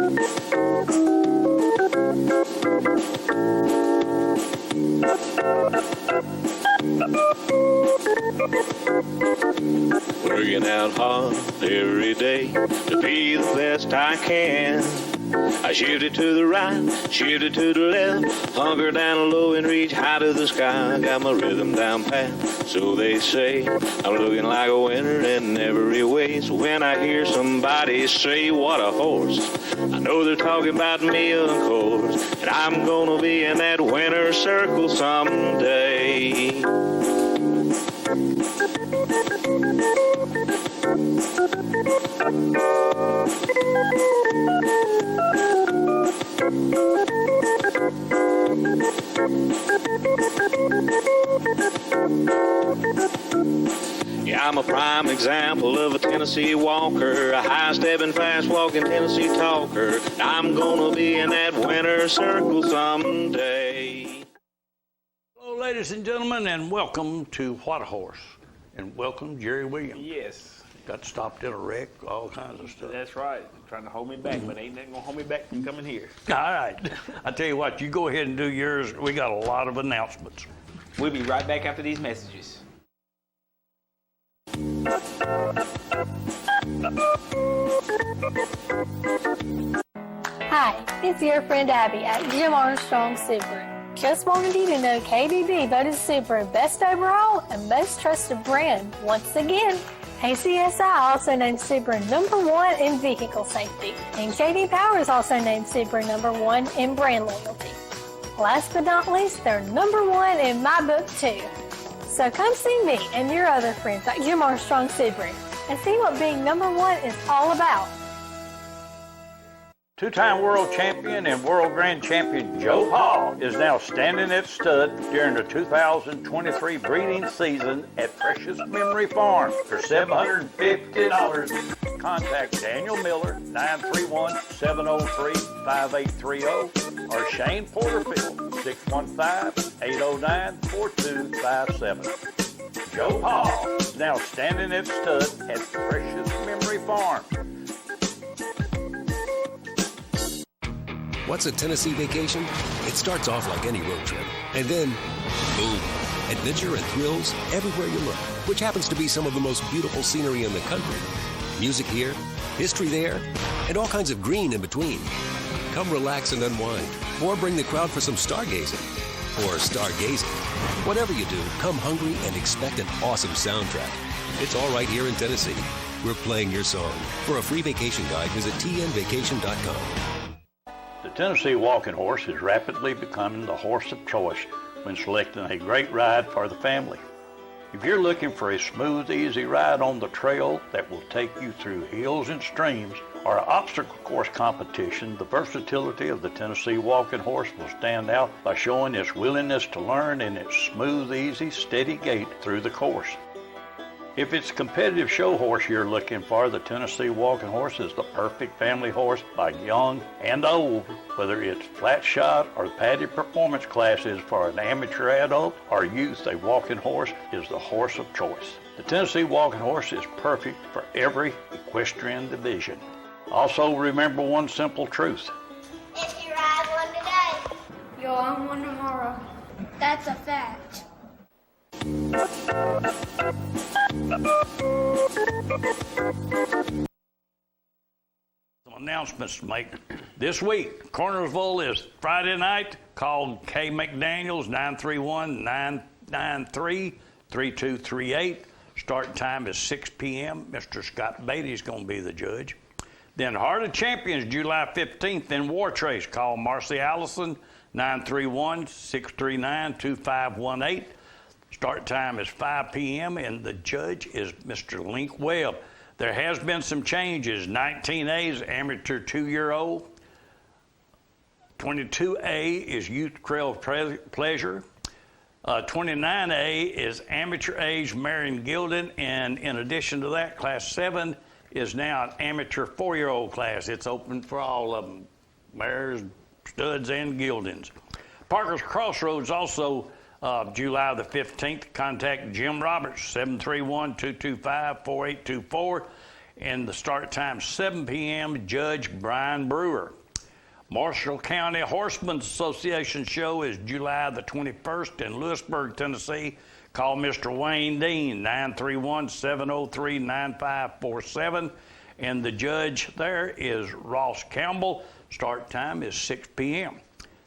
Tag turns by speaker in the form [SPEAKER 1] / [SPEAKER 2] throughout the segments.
[SPEAKER 1] Working out hard every day to be the best I can. I shift it to the right, shift it to the left, hunker down low and reach high to the sky. I got my rhythm down pat, so they say. I'm looking like a winner in every way. So when I hear somebody say, what a horse, I know they're talking about me, of course. And I'm gonna be in that winner's circle someday. Yeah, I'm a prime example of a Tennessee walker, a high-stepping, fast-walking Tennessee talker. I'm gonna be in that winner's circle someday.
[SPEAKER 2] Hello, ladies and gentlemen, and welcome to What a Horse. And welcome, Jerry Williams.
[SPEAKER 3] Yes.
[SPEAKER 2] Got stopped in a wreck, all kinds of stuff.
[SPEAKER 3] That's right. Trying to hold me back, but ain't nothing gonna hold me back from coming here.
[SPEAKER 2] All right. I tell you what, you go ahead and do yours. We got a lot of announcements.
[SPEAKER 3] We'll be right back after these messages.
[SPEAKER 4] Hi, it's your friend Abby at Jim Armstrong Super. Just wanted you to know KBB voted Super Best Overall and Most Trusted Brand once again. ACSI also named Super #1 in vehicle safety, and J.D. Power is also named Super #1 in brand loyalty. Last but not least, they're #1 in my book too. So come see me and your other friends at Jim Armstrong Super and see what being #1 is all about.
[SPEAKER 2] Two-time world champion and world grand champion Joe Hall is now standing at stud during the 2023 breeding season at Precious Memory Farm for $750. Contact Daniel Miller, 931-703-5830, or Shane Porterfield, 615-809-4257. Joe Hall is now standing at stud at Precious Memory Farm.
[SPEAKER 5] What's a Tennessee vacation? It starts off like any road trip, and then, boom, adventure and thrills everywhere you look, which happens to be some of the most beautiful scenery in the country. Music here, history there, and all kinds of green in between. Come relax and unwind, or bring the crowd for some stargazing, or stargazing. Whatever you do, come hungry and expect an awesome soundtrack. It's all right here in Tennessee. We're playing your song. For a free vacation guide, visit tnvacation.com.
[SPEAKER 2] The Tennessee Walking Horse is rapidly becoming the horse of choice when selecting a great ride for the family. If you're looking for a smooth, easy ride on the trail that will take you through hills and streams or an obstacle course competition, the versatility of the Tennessee Walking Horse will stand out by showing its willingness to learn and its smooth, easy, steady gait through the course. If it's a competitive show horse you're looking for, the Tennessee Walking Horse is the perfect family horse by young and old. Whether it's flat shot or padded performance classes for an amateur adult or youth, a walking horse is the horse of choice. The Tennessee Walking Horse is perfect for every equestrian division. Also, remember one simple truth.
[SPEAKER 6] If you ride one today,
[SPEAKER 7] you'll own one tomorrow. That's a fact.
[SPEAKER 2] Some announcements to make. This week, Cornersville is Friday night. Call K. McDaniels, 931-993-3238. Start time is 6 p.m. Mr. Scott Beatty's going to be the judge. Then Heart of Champions, July 15th in War Trace. Call Marcy Allison, 931-639-2518. Start time is 5 p.m. and the judge is Mr. Link Webb. There has been some changes. 19A is amateur 2-year-old. 22A is youth trail pleasure. 29A is amateur age Marion Gilden. And in addition to that, class 7 is now an amateur 4-year-old class. It's open for all of them, mares, studs, and Gildens. Parker's Crossroads also July the 15th. Contact Jim Roberts, 731-225-4824. and the start time 7 p.m. Judge Brian Brewer. Marshall County Horsemen's Association show is July the 21st in Lewisburg, Tennessee. Call Mr. Wayne Dean, 931-703-9547. And the judge there is Ross Campbell. Start time is 6 p.m.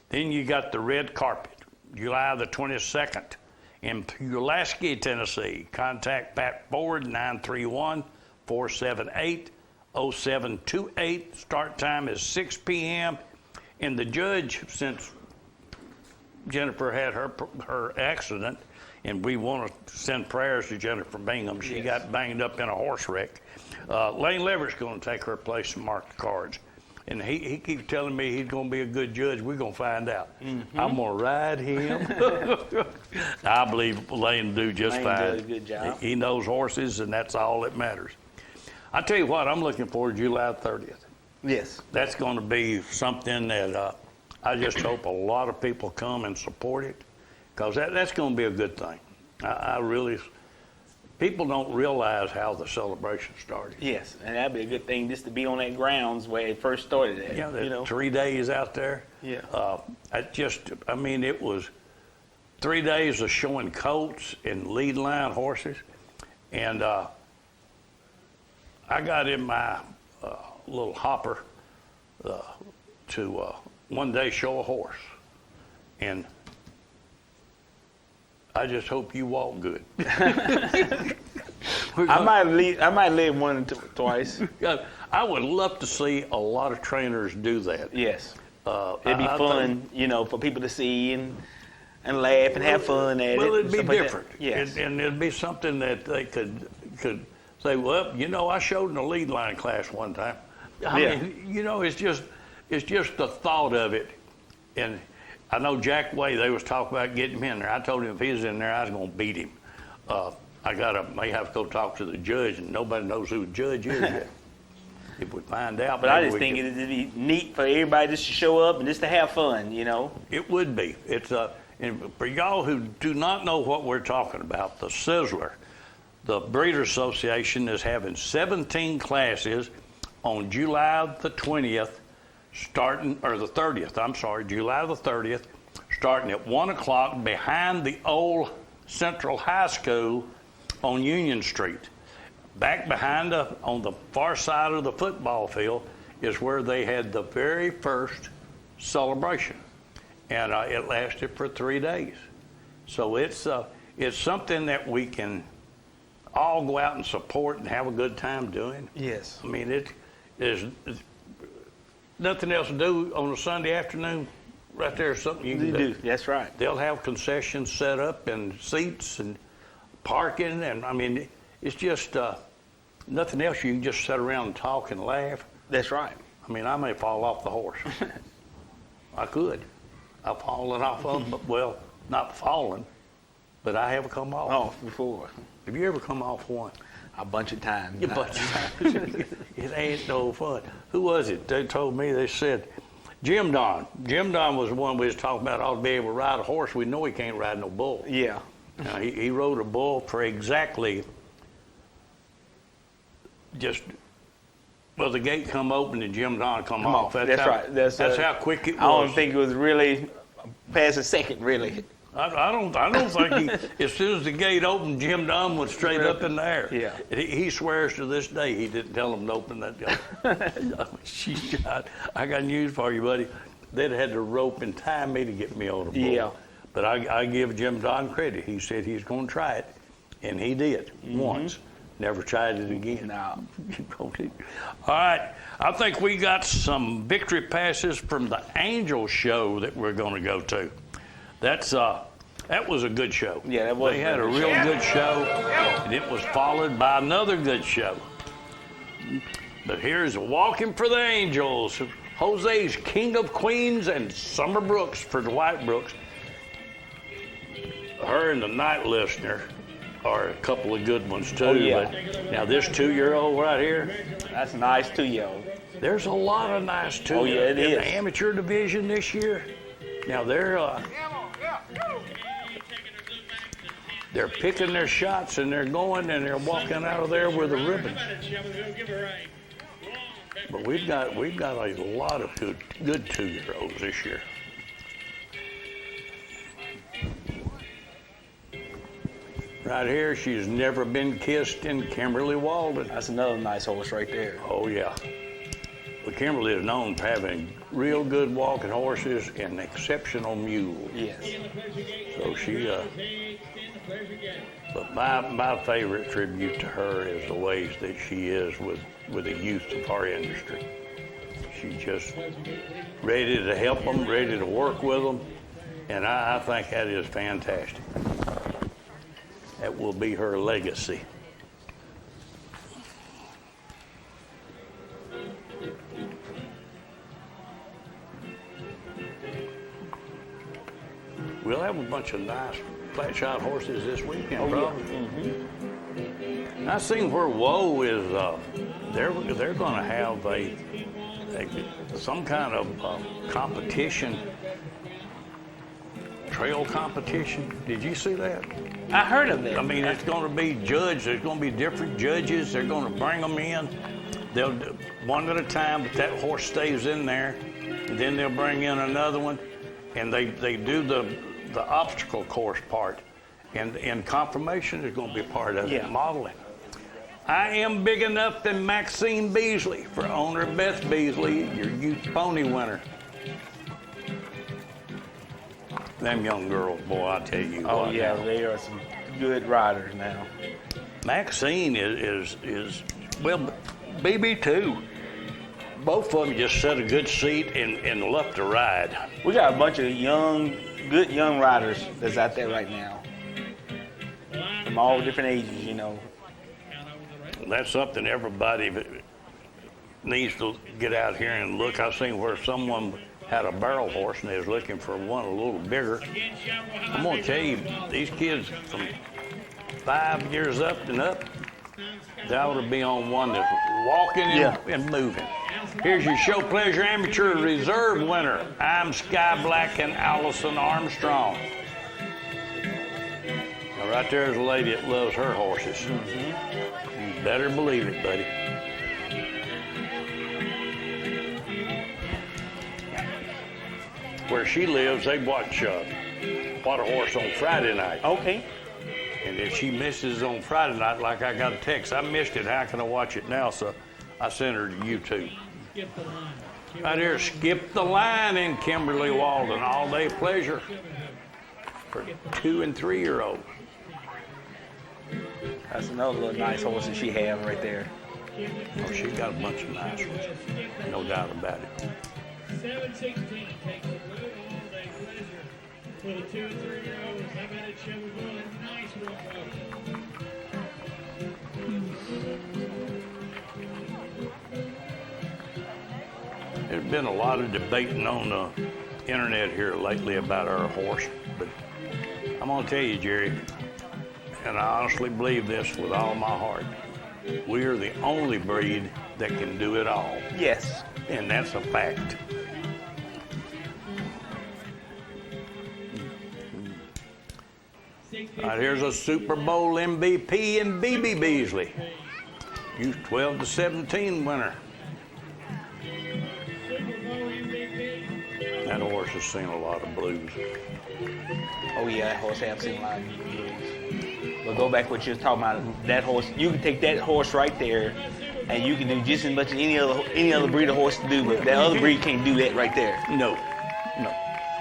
[SPEAKER 2] Then you got the red carpet, July the 22nd in Pulaski, Tennessee. Contact Pat Ford, 931-478-0728. Start time is 6 p.m. And the judge, since Jennifer had her accident, and we want to send prayers to Jennifer Bingham. She got banged up in a horse wreck. Lane Leverett's going to take her place and mark the cards. And he keeps telling me he's going to be a good judge. We're going to find out. I'm going to ride him. I believe Lane will do just fine.
[SPEAKER 3] Lane does a good job.
[SPEAKER 2] He knows horses, and that's all that matters. I tell you what, I'm looking forward to July 30th.
[SPEAKER 3] Yes.
[SPEAKER 2] That's going to be something that I just hope a lot of people come and support it, because that's going to be a good thing. I really, people don't realize how the celebration started.
[SPEAKER 3] Yes, and that'd be a good thing just to be on that grounds where it first started at.
[SPEAKER 2] Yeah,
[SPEAKER 3] you know?
[SPEAKER 2] 3 days out there.
[SPEAKER 3] Yeah.
[SPEAKER 2] I mean, it was 3 days of showing colts and lead line horses. And I got in my little hopper to one day show a horse. And I just hope you walk good.
[SPEAKER 3] I might live one or twice.
[SPEAKER 2] I would love to see a lot of trainers do that.
[SPEAKER 3] Yes. It'd be fun, you know, for people to see and laugh and have fun at it.
[SPEAKER 2] Well, it'd be
[SPEAKER 3] like
[SPEAKER 2] different.
[SPEAKER 3] Yes.
[SPEAKER 2] And it'd be something that they could say, well, you know, I showed in a lead line class one time. I mean, you know, it's just the thought of it. And I know Jack Way, they was talking about getting him in there. I told him if he was in there, I was going to beat him. I may have to go talk to the judge, and nobody knows who the judge is yet. If we find out.
[SPEAKER 3] But I just think it'd be neat for everybody just to show up and just to have fun, you know?
[SPEAKER 2] It would be. It's and for y'all who do not know what we're talking about, the Sizzler, the Breeders Association is having 17 classes on July the 20th, the 30th, I'm sorry, July the 30th, starting at 1 o'clock behind the old Central High School on Union Street. Back behind on the far side of the football field is where they had the very first celebration. And it lasted for 3 days. So it's something that we can all go out and support and have a good time doing.
[SPEAKER 3] Yes.
[SPEAKER 2] I mean, there's nothing else to do on a Sunday afternoon. Right there's something you can do.
[SPEAKER 3] That's right.
[SPEAKER 2] They'll have concessions set up and seats and parking, and I mean, it's just nothing else. You can just sit around and talk and laugh.
[SPEAKER 3] That's right.
[SPEAKER 2] I mean, I may fall off the horse. I could. I've fallen off of them, well, not fallen, but I have come off.
[SPEAKER 3] Off before.
[SPEAKER 2] Have you ever come off one?
[SPEAKER 3] A bunch of times.
[SPEAKER 2] A bunch of times. It ain't no fun. Who was it? They told me, they said, Jim Don. Jim Don was the one we was talking about ought to be able to ride a horse. We know he can't ride no bull.
[SPEAKER 3] Yeah.
[SPEAKER 2] Now, he rode a bull for exactly the gate come open and Jim Don come off.
[SPEAKER 3] That's right.
[SPEAKER 2] That's how quick it was.
[SPEAKER 3] I don't think it was really past a second, really.
[SPEAKER 2] I don't think as soon as the gate opened, Jim Don went straight up in the air.
[SPEAKER 3] Yeah.
[SPEAKER 2] He swears to this day he didn't tell him to open that gate. I got news for you, buddy. They'd had to rope and tie me to get me on a bull.
[SPEAKER 3] Yeah.
[SPEAKER 2] But I give Jim Don credit. He said he's going to try it, and he did once. Never tried it again.
[SPEAKER 3] No.
[SPEAKER 2] All right. I think we got some victory passes from the Angel show that we're going to go to. That was a good show.
[SPEAKER 3] Yeah, that was.
[SPEAKER 2] They had a real good show, and it was followed by another good show. But here's Walking for the Angels. Jose's King of Queens and Summer Brooks for Dwight Brooks. Her and the Night Listener are a couple of good ones too.
[SPEAKER 3] Oh, yeah.
[SPEAKER 2] But now this 2-year-old right here.
[SPEAKER 3] That's a nice 2-year-old.
[SPEAKER 2] There's a lot of nice 2-year-olds.
[SPEAKER 3] Oh, yeah, it
[SPEAKER 2] in
[SPEAKER 3] is.
[SPEAKER 2] the amateur division this year. Now they're They're picking their shots and they're going and they're walking out of there with a ribbon. But we've got a lot of good 2-year-olds this year. Right here, she's never been kissed in Kimberly Walden.
[SPEAKER 3] That's another nice horse right there.
[SPEAKER 2] Oh yeah. But Kimberly is known for having real good walking horses and exceptional mules.
[SPEAKER 3] Yes.
[SPEAKER 2] So she, but my favorite tribute to her is the ways that she is with the youth of our industry. She's just ready to help them, ready to work with them, and I think that is fantastic. That will be her legacy. We'll have a bunch of nice flat shot horses this weekend, probably. Mm-hmm. I seen where Woe is. They're going to have some kind of competition, trail competition. Did you see that?
[SPEAKER 3] I heard of it.
[SPEAKER 2] I mean, it's going to be judged. There's going to be different judges. They're going to bring them in. They'll do one at a time, but that horse stays in there, and then they'll bring in another one, and they do the obstacle course part, and confirmation is going to be part of it, modeling. I am big enough than Maxine Beasley for owner Beth Beasley, your youth pony winner. Them young girls, boy, I tell you what.
[SPEAKER 3] Oh yeah, they are some good riders now.
[SPEAKER 2] Maxine is well, BB too. Both of them just set a good seat and love to ride.
[SPEAKER 3] We got a bunch of good young riders that's out there right now. From all different ages, you know.
[SPEAKER 2] That's something everybody needs to get out here and look. I seen where someone had a barrel horse and they was looking for one a little bigger. I'm gonna tell you, these kids from 5 years up and up, they ought to be on one that's walking and moving. Here's your Show Pleasure Amateur Reserve winner. I'm Sky Black and Allison Armstrong. Now right there's a lady that loves her horses. Mm-hmm. You better believe it, buddy. Where she lives, they watch Water Horse on Friday night.
[SPEAKER 3] Okay.
[SPEAKER 2] And if she misses on Friday night, like I got a text, I missed it, how can I watch it now? So I sent her to YouTube. Right here, Skip the Line in Kimberly Walden. All day pleasure for 2- and 3-year-olds.
[SPEAKER 3] That's another little nice horse that she has right there.
[SPEAKER 2] Oh, she got a bunch of nice ones, no doubt about it.
[SPEAKER 8] 7-16 takes away all day pleasure for the 2- and 3-year-olds. How about it, shall we go? A nice one,
[SPEAKER 2] There's been a lot of debating on the internet here lately about our horse, but I'm gonna tell you, Jerry, and I honestly believe this with all my heart, we are the only breed that can do it all.
[SPEAKER 3] Yes.
[SPEAKER 2] And that's a fact. All right, here's a Super Bowl MVP in BB Beasley. Youth 12 to 17 winner. That horse has seen a lot of blues.
[SPEAKER 3] Oh yeah, that horse has seen a lot of blues. But go back what you was talking about. That horse, you can take that horse right there, and you can do just as much as any other breed of horse to do. But that other breed can't do that right there.
[SPEAKER 2] No.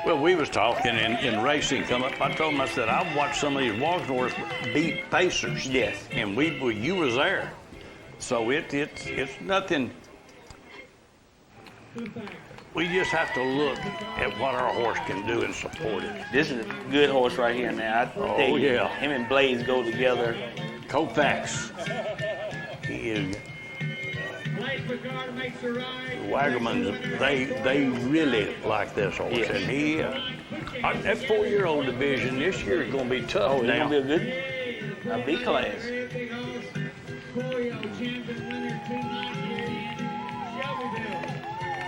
[SPEAKER 2] Well, we was talking in racing come up. I told him, I said, I've watched some of these walking horses beat pacers.
[SPEAKER 3] Yes.
[SPEAKER 2] And you was there. So it's nothing. We just have to look at what our horse can do and support it.
[SPEAKER 3] This is a good horse right here, man. I tell you,
[SPEAKER 2] yeah.
[SPEAKER 3] Him and Blaze go together.
[SPEAKER 2] Koufax. He is. The Wagamans, they really like this horse.
[SPEAKER 3] Yes.
[SPEAKER 2] And he, that 4-year-old division this year is going to be tough.
[SPEAKER 3] Oh, it's going to be a B class.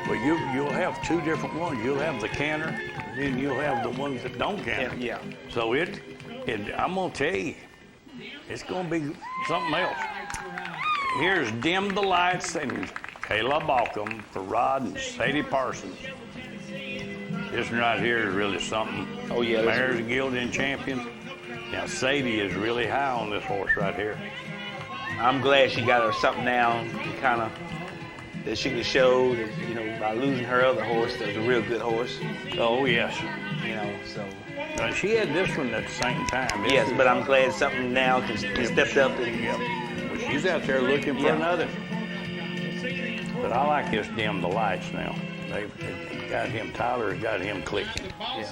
[SPEAKER 2] But you'll have 2 different ones. You'll have the canter, and then you'll have the ones that don't canter.
[SPEAKER 3] Yeah.
[SPEAKER 2] So And I'm going to tell you, it's going to be something else. Here's Dim the Lights and KAYLA BAUCOM for Rod and Sadie Parsons. This one right here is really something.
[SPEAKER 3] Oh, yeah.
[SPEAKER 2] Mares Gilding champion. Now, Sadie is really high on this horse right here.
[SPEAKER 3] I'm glad she got her something now to kind of, that she can show that, you know, by losing her other horse, that was a real good horse.
[SPEAKER 2] Oh, yes.
[SPEAKER 3] You know, so.
[SPEAKER 2] She had this one at the same time.
[SPEAKER 3] Yes, but I'm glad something now can stepped up and.
[SPEAKER 2] Well, she's out there looking for another. But I like this Dim the Lights now. They've got him, Tyler's got him clicking.
[SPEAKER 8] Yeah.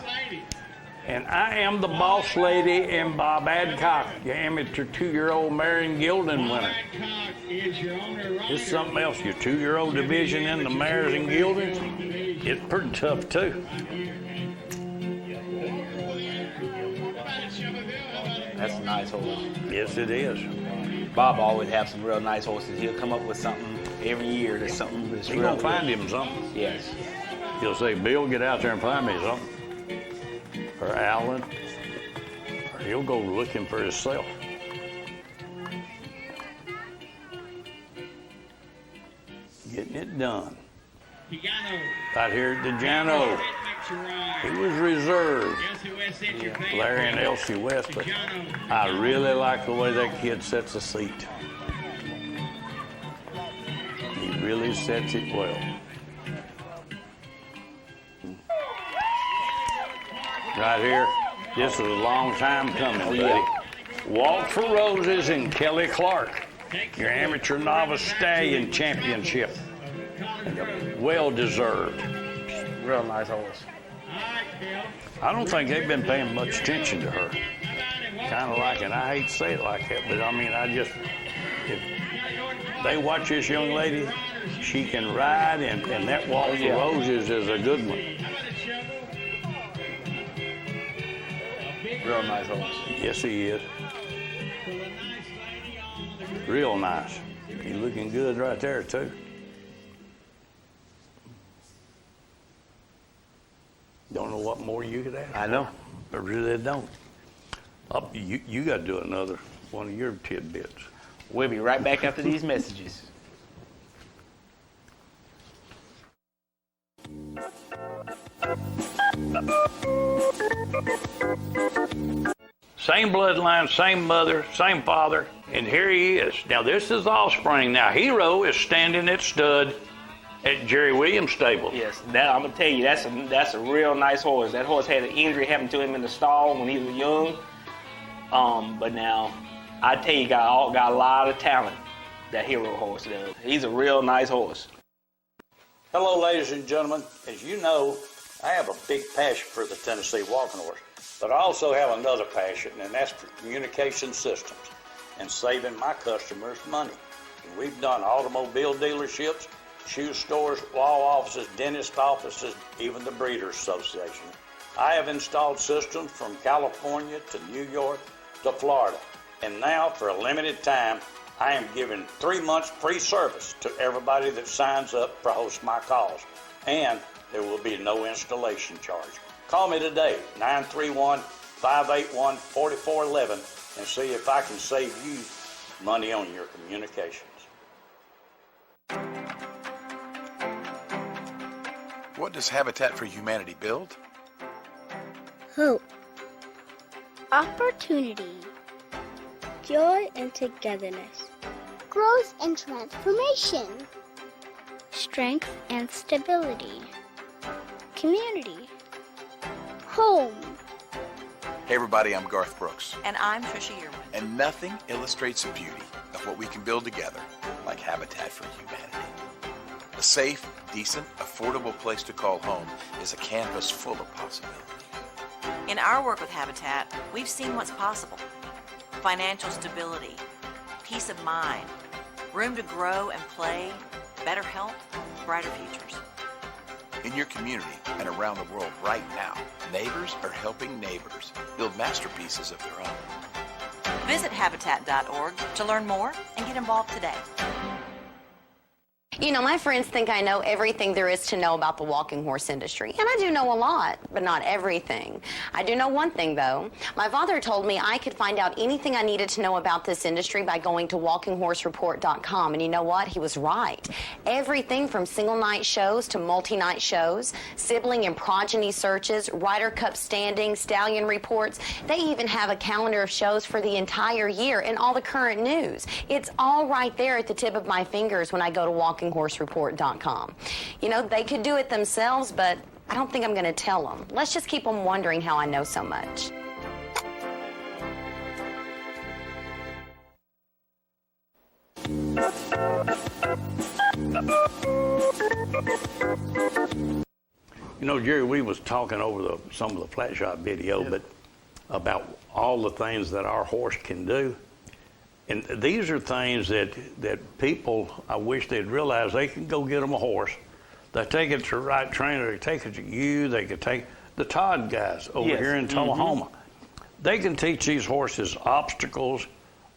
[SPEAKER 2] And I am the Boss Lady and Bob Adcock, the amateur 2-year-old Marion Gilding winner.
[SPEAKER 8] ADCOCK is your owner, Roger.
[SPEAKER 2] It's something else. Your 2-year-old division in the Mares and Gildings, it's pretty tough too.
[SPEAKER 3] That's a nice horse.
[SPEAKER 2] Yes, it is.
[SPEAKER 3] Bob always have some real nice horses. He'll come up with something every year. There's something that's
[SPEAKER 2] He's
[SPEAKER 3] real
[SPEAKER 2] gonna find
[SPEAKER 3] good.
[SPEAKER 2] him something.
[SPEAKER 3] Yes.
[SPEAKER 2] He'll say, Bill, get out there and find me something. Or Alan. Or he'll go looking for himself. Getting it done.
[SPEAKER 8] Pagano.
[SPEAKER 2] Right here at DeJano. He was reserved.
[SPEAKER 8] Elsie West Entertainment.
[SPEAKER 2] Larry and Elsie West, but I really like the way that kid sets a seat. He really sets it well. Right here, this was a long time coming, buddy. Walk for Roses and KELLYCLARK, your amateur novice stallion championship. Well deserved.
[SPEAKER 3] Real nice horse.
[SPEAKER 2] I don't think they've been paying much attention to her. Kind of like it. I hate to say it like that, but I mean, if they watch this young lady, she can ride, and that Walk for Roses is a good one.
[SPEAKER 3] Real nice horse.
[SPEAKER 2] Yes, he is. Real nice. He's looking good right there, too. Don't know what more you could add.
[SPEAKER 3] I know.
[SPEAKER 2] I really don't. You got to do another one of your tidbits.
[SPEAKER 3] We'll be right back after these messages.
[SPEAKER 2] Same bloodline, same mother, same father, and here he is. Now, this is offspring. Now, Hero is standing at stud at Jerry Williams' stable.
[SPEAKER 3] Yes, that, I'm gonna tell you, that's a real nice horse. That horse had an injury happen to him in the stall when he was young. But now, I tell you, got a lot of talent. That Hero horse does. He's a real nice horse.
[SPEAKER 2] Hello, ladies and gentlemen. As you know, I have a big passion for the Tennessee walking horse, but I also have another passion, and that's for communication systems and saving my customers money. And we've done automobile dealerships, shoe stores, law offices, dentist offices, even the Breeders Association. I have installed systems from California to New York to Florida. And now, for a limited time, I am giving 3 months free service to everybody that signs up for Host My Calls. And there will be no installation charge. Call me today, 931-581-4411, and see if I can save you money on your communications.
[SPEAKER 9] What does Habitat for Humanity build?
[SPEAKER 7] Hope, opportunity, joy and togetherness, growth and transformation, strength and stability, community, home.
[SPEAKER 9] Hey everybody, I'm Garth Brooks.
[SPEAKER 10] And I'm Trisha Yearwood.
[SPEAKER 9] And nothing illustrates the beauty of what we can build together like Habitat for Humanity. A safe, decent, affordable place to call home is a canvas full of possibility.
[SPEAKER 10] In our work with Habitat, we've seen what's possible. Financial stability, peace of mind, room to grow and play, better health, brighter futures.
[SPEAKER 9] In your community and around the world right now, neighbors are helping neighbors build masterpieces of their own.
[SPEAKER 10] Visit Habitat.org to learn more and get involved today.
[SPEAKER 11] You know, my friends think I know everything there is to know about the walking horse industry, and I do know a lot, but not everything. I do know one thing, though. My father told me I could find out anything I needed to know about this industry by going to walkinghorsereport.com, and you know what? He was right. Everything from single-night shows to multi-night shows, sibling and progeny searches, Ryder Cup standings, stallion reports. They even have a calendar of shows for the entire year and all the current news. It's all right there at the tip of my fingers when I go to walkinghorsereport.com. You know, they could do it themselves, but I don't think I'm going to tell them. Let's just keep them wondering how I know so much.
[SPEAKER 2] You know, Jerry, we was talking over some of the flat shot video, but about all the things that our horse can do. And these are things that people, I wish they'd realize they can go get them a horse. They take it to the right trainer, they take it to you, they could take the Todd guys over here in Tullahoma. They can teach these horses obstacles,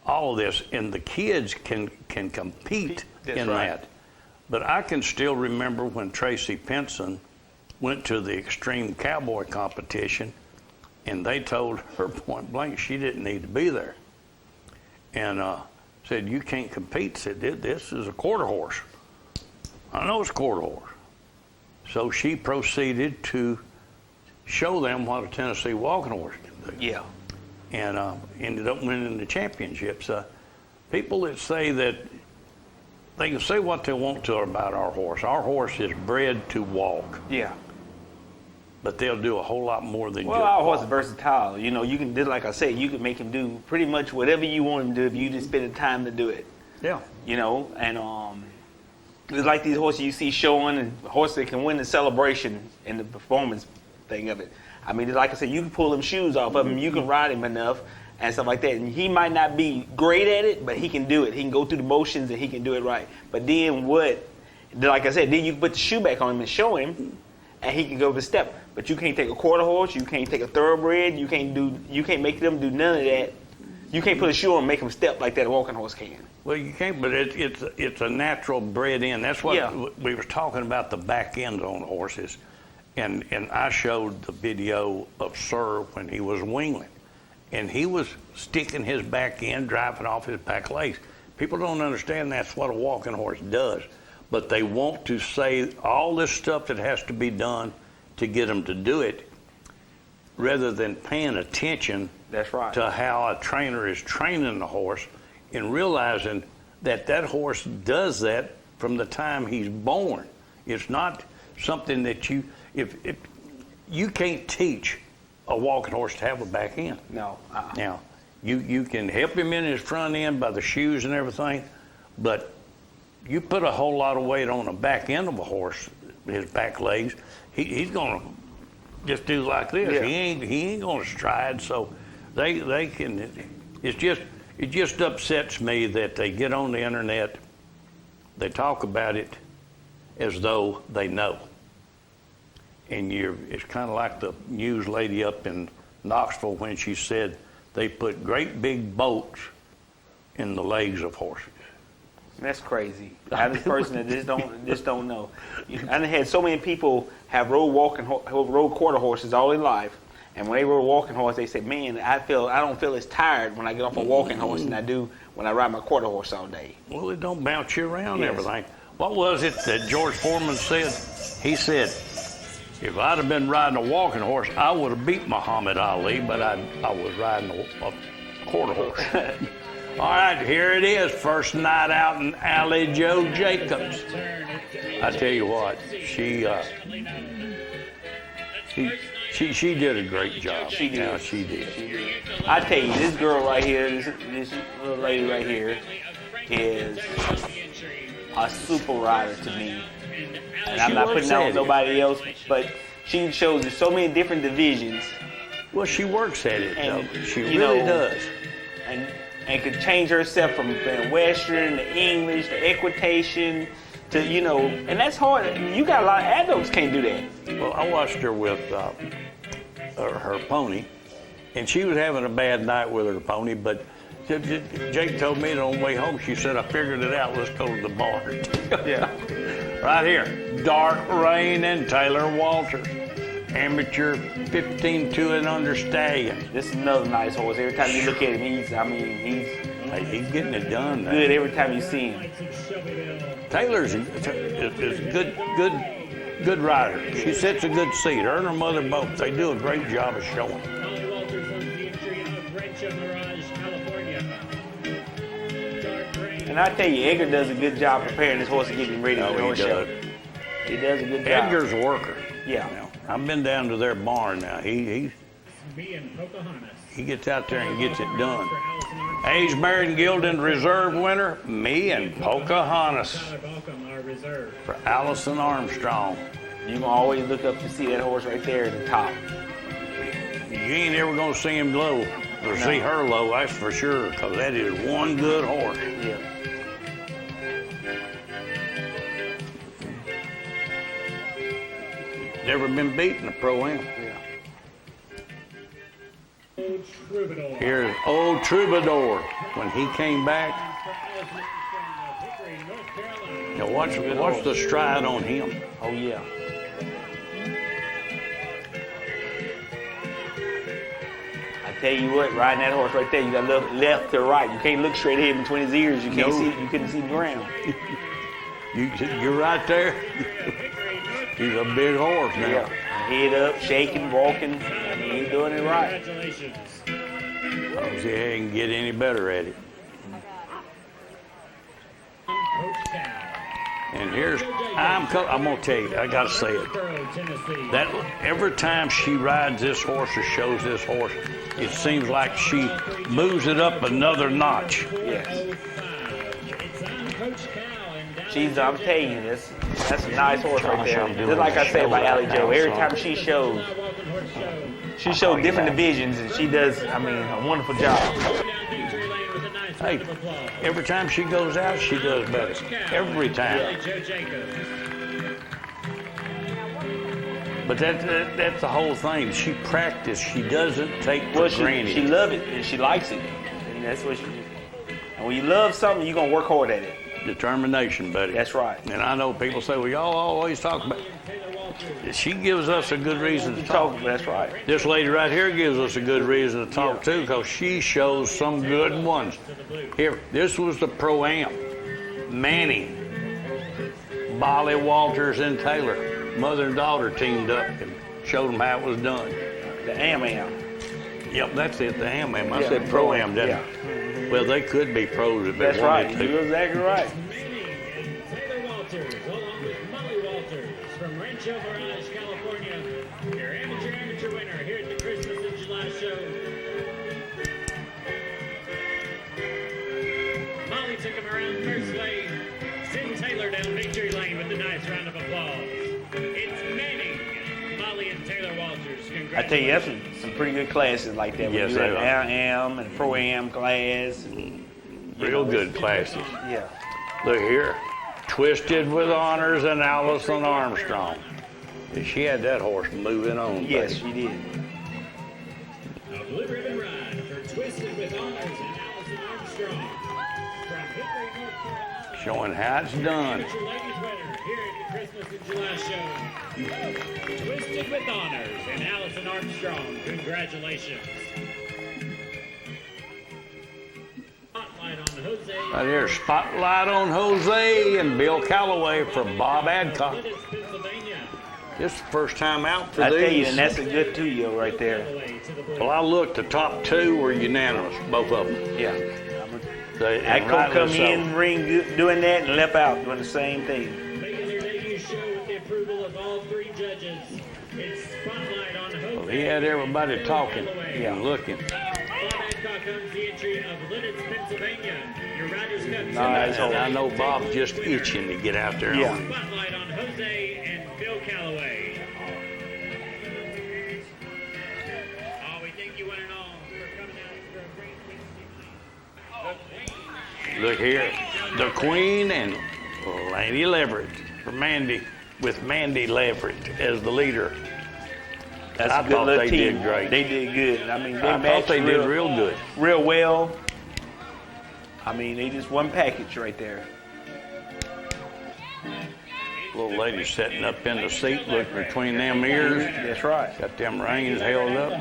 [SPEAKER 2] all of this, and the kids can compete in that. But I can still remember when Tracy Pinson went to the Extreme Cowboy competition, and they told her point blank she didn't need to be there. And said, you can't compete. Said, this is a quarter horse. I know it's a quarter horse. So she proceeded to show them what a Tennessee walking horse can do. Yeah. And ended up winning the championships. People that say that they can say what they want to about our horse. Our horse is bred to walk. Yeah. But they'll do a whole lot more than
[SPEAKER 3] Well, our horse is versatile. You know, you can do, like I said, you can make him do pretty much whatever you want him to do if you just spend the time to do it.
[SPEAKER 2] Yeah.
[SPEAKER 3] You know, and it's like these horses you see showing, and horses that can win the celebration and the performance thing of it. I mean, like I said, you can pull them shoes off of him, you can ride him enough and stuff like that. And he might not be great at it, but he can do it. He can go through the motions and he can do it right. But then like I said, then you can put the shoe back on him and show him, and he can go the step. But you can't take a quarter horse, you can't take a thoroughbred, you can't make them do none of that. You can't put a shoe on and make them step like that a walking horse can.
[SPEAKER 2] Well, you can't, but it's a natural bred in. That's what we were talking about, the back end on horses. And I showed the video of Sir when he was wingling. And he was sticking his back end, driving off his back legs. People don't understand that's what a walking horse does. But they want to say all this stuff that has to be done to get them to do it, rather than paying attention to how a trainer is training the horse and realizing that that horse does that from the time he's born. It's not something that if you can't teach a walking horse to have a back end.
[SPEAKER 3] No.
[SPEAKER 2] Now, you can help him in his front end by the shoes and everything, but you put a whole lot of weight on the back end of a horse, his back legs, he's going to just do like this. Yeah. He ain't going to stride. So they can. It just upsets me that they get on the internet, they talk about it as though they know. And it's kind of like the news lady up in Knoxville when she said they put great big bolts in the legs of horses.
[SPEAKER 3] That's crazy. I'm the person that just don't know. I had so many people have rode quarter horses all their life, and when they rode a walking horse, they said, "Man, I don't feel as tired when I get off a walking horse than I do when I ride my quarter horse all day."
[SPEAKER 2] Well, it don't bounce you around and everything. What was it that George Foreman said? He said, "If I'd have been riding a walking horse, I would have beat Muhammad Ali, but I was riding a quarter horse." All right, here it is. First night out in Alley Joe Jacobs. I tell you what, she did a great job.
[SPEAKER 3] She did.
[SPEAKER 2] Yeah, she did.
[SPEAKER 3] I tell you, this girl right here, this little lady right here, is a super rider to me. And I'm not putting out nobody else, but she shows in so many different divisions.
[SPEAKER 2] Well, she works at it, though. She really does.
[SPEAKER 3] And could change herself from being Western to English to equitation to, and that's hard. You got a lot of adults can't do that.
[SPEAKER 2] Well, I watched her with her pony, and she was having a bad night with her pony, but Jake told me on the way home, she said, I figured it out, let's go to the barn.
[SPEAKER 3] Yeah.
[SPEAKER 2] Right here, Dark Rain and Taylor Walters. Amateur 15-2 and under stallion.
[SPEAKER 3] This is another nice horse. Every time you look at him, he's
[SPEAKER 2] getting it done.
[SPEAKER 3] Good every time you see him.
[SPEAKER 2] Taylor's is a good rider. She sets a good seat. Her and her mother both. They do a great job of showing.
[SPEAKER 3] And I tell you, Edgar does a good job preparing this horse to get him ready for the horse show. He does a good job.
[SPEAKER 2] Edgar's a worker.
[SPEAKER 3] Yeah.
[SPEAKER 2] You know, I've been down to their barn now. He gets out there and gets it done. Age Married Gilded Reserve winner, me and Pocahontas for Allison Armstrong.
[SPEAKER 3] You can always look up to see that horse right there at the top.
[SPEAKER 2] You ain't ever gonna see him low or see her low, that's for sure, because that is one good horse.
[SPEAKER 3] Yeah.
[SPEAKER 2] Never been beaten a Pro-Am. Here's Old Troubadour when he came back. Now watch the stride on him.
[SPEAKER 3] Oh yeah. I tell you what, riding that horse right there, you got to look left to right. You can't look straight ahead between his ears. You can't see. You couldn't see the ground.
[SPEAKER 2] You're right there. He's a big horse now.
[SPEAKER 3] Yeah. Head up, shaking, walking. He's doing it right.
[SPEAKER 2] I'll see how he can get any better at it. And here's, I'm gonna tell you, I gotta say it. That every time she rides this horse or shows this horse, it seems like she moves it up another notch.
[SPEAKER 3] Yes. I'm telling you, that's a nice horse right there. Just like I said about Allie Joe, every time she shows different divisions, and she does, a wonderful job.
[SPEAKER 2] Hey, every time she goes out, she does better. Every time. But that's the whole thing. She practiced. She doesn't take for granted.
[SPEAKER 3] She loves it, and she likes it. And that's what she do. And when you love something, you're going to work hard at it.
[SPEAKER 2] Determination, buddy.
[SPEAKER 3] That's right.
[SPEAKER 2] And I know people say, well, y'all always talk about it. She gives us a good reason to talk.
[SPEAKER 3] That's right.
[SPEAKER 2] This lady right here gives us a good reason to talk, too, because she shows some good ones. Here, this was the Pro-Am. Manning, Bolly, Walters, and Taylor. Mother and daughter teamed up and showed them how it was done.
[SPEAKER 3] The Am-Am.
[SPEAKER 2] Yep, that's it, the Am-Am. I said Pro-Am, didn't I? Well, they could be pros if they
[SPEAKER 3] wanted to. That's right. You're exactly right.
[SPEAKER 8] Taylor Walters, along with Molly Walters from Rancho Mirage, California, your amateur winner here at the Christmas in July show. Molly took him around first lane. Send Taylor down victory lane with a nice round of applause. It's Manning, Molly and Taylor Walters.
[SPEAKER 3] I tell you, that's some pretty good classes like that.
[SPEAKER 2] Yes, they are.
[SPEAKER 3] Am and Pro-Am class.
[SPEAKER 2] Real good classes.
[SPEAKER 3] Yeah.
[SPEAKER 2] Look here. Twisted with Honors and Allison Armstrong. She had that horse moving on.
[SPEAKER 3] Yes, she did.
[SPEAKER 8] A blue ribbon ride for Twisted with Honors and Allison Armstrong. From Hickory, North Carolina.
[SPEAKER 2] Showing how it's done.
[SPEAKER 8] Ladies winner here at the Christmas in July show. Twisted with Honors and Allison Armstrong. Congratulations. Spotlight on Jose.
[SPEAKER 2] Right here, Spotlight on Jose and Bill Callaway for Bob Adcock. This is the first time out for these.
[SPEAKER 3] I tell you, and that's a good 2-year right there.
[SPEAKER 2] Well, I looked, the top 2 were unanimous, both of them.
[SPEAKER 3] Yeah.
[SPEAKER 2] ADCOCK
[SPEAKER 3] come in, ring doing that, and left out doing the same thing.
[SPEAKER 8] Making their debut show with the approval of all 3 judges. It's Spotlight on Jose.
[SPEAKER 2] Well, he had everybody talking and looking.
[SPEAKER 8] Bob Adcock owns the entry of Lidditz, Pennsylvania. Your Riders Cup.
[SPEAKER 2] Nice. I know Bob's just itching to get out there.
[SPEAKER 3] Yeah.
[SPEAKER 8] Spotlight on Jose and Bill Callaway. Oh, we thank you one and all for coming out for a great week.
[SPEAKER 2] Look here, the Queen and Lady Leverett for Mandy, with Mandy Leverett as the leader.
[SPEAKER 3] That's
[SPEAKER 2] I
[SPEAKER 3] a good
[SPEAKER 2] thought
[SPEAKER 3] little
[SPEAKER 2] they
[SPEAKER 3] team.
[SPEAKER 2] did great.
[SPEAKER 3] They did good. They
[SPEAKER 2] thought they did real good.
[SPEAKER 3] Real well. I mean, they just one package right there.
[SPEAKER 2] Little lady sitting up in the seat, looking between them ears.
[SPEAKER 3] That's right.
[SPEAKER 2] Got them reins held up.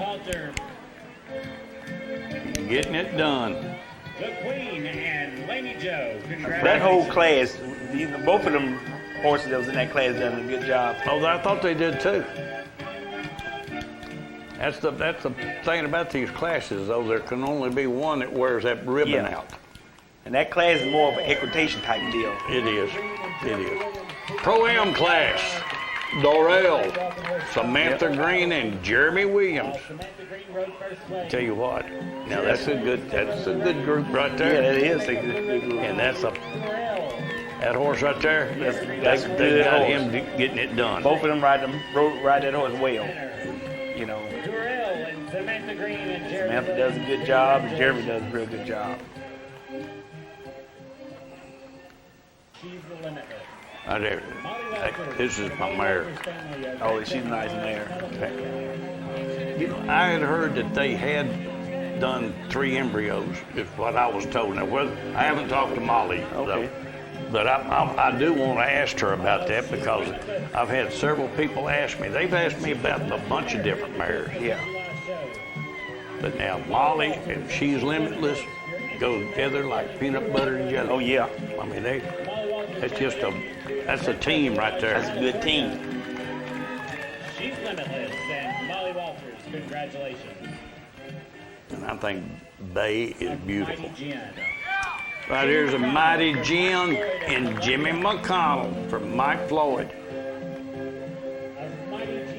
[SPEAKER 2] Getting it done.
[SPEAKER 8] The Queen and Lainey Joe.
[SPEAKER 3] That whole class, both of them horses that was in that class done a good job.
[SPEAKER 2] Oh, I thought they did too. That's the thing about these classes, though. There can only be one that wears that ribbon out.
[SPEAKER 3] And that class is more of an equitation type deal.
[SPEAKER 2] It is. It is. Pro-Am class. Doral, Samantha Green, and Jeremy Williams. Tell you what, now that's a good group right there.
[SPEAKER 3] Yeah, that is a good group.
[SPEAKER 2] And that horse right there,
[SPEAKER 3] that's
[SPEAKER 2] they got
[SPEAKER 3] horse.
[SPEAKER 2] him getting it done.
[SPEAKER 3] Both of them ride that horse well. You know,
[SPEAKER 8] DORAL and Samantha Green and Jeremy.
[SPEAKER 3] Samantha does a good job, and Jeremy does a real good job.
[SPEAKER 8] She's the limitless.
[SPEAKER 2] Right there. This is my mare.
[SPEAKER 3] Oh, she's a nice mare.
[SPEAKER 2] You know, I had heard that they had done 3 embryos, is what I was told. Now, I haven't talked to Molly, though. But I do want to ask her about that because I've had several people ask me. They've asked me about a bunch of different mares.
[SPEAKER 3] Yeah.
[SPEAKER 2] But now Molly and She's Limitless go together like peanut butter and jelly.
[SPEAKER 3] Oh yeah.
[SPEAKER 2] I mean that's a team right there.
[SPEAKER 3] That's a good team.
[SPEAKER 8] She's Limitless and Molly Walters. Congratulations.
[SPEAKER 2] And I think Bay is beautiful.
[SPEAKER 8] Mighty Jen.
[SPEAKER 2] Right here's a Mighty Jen and Jimmy McConnell from Mike Floyd.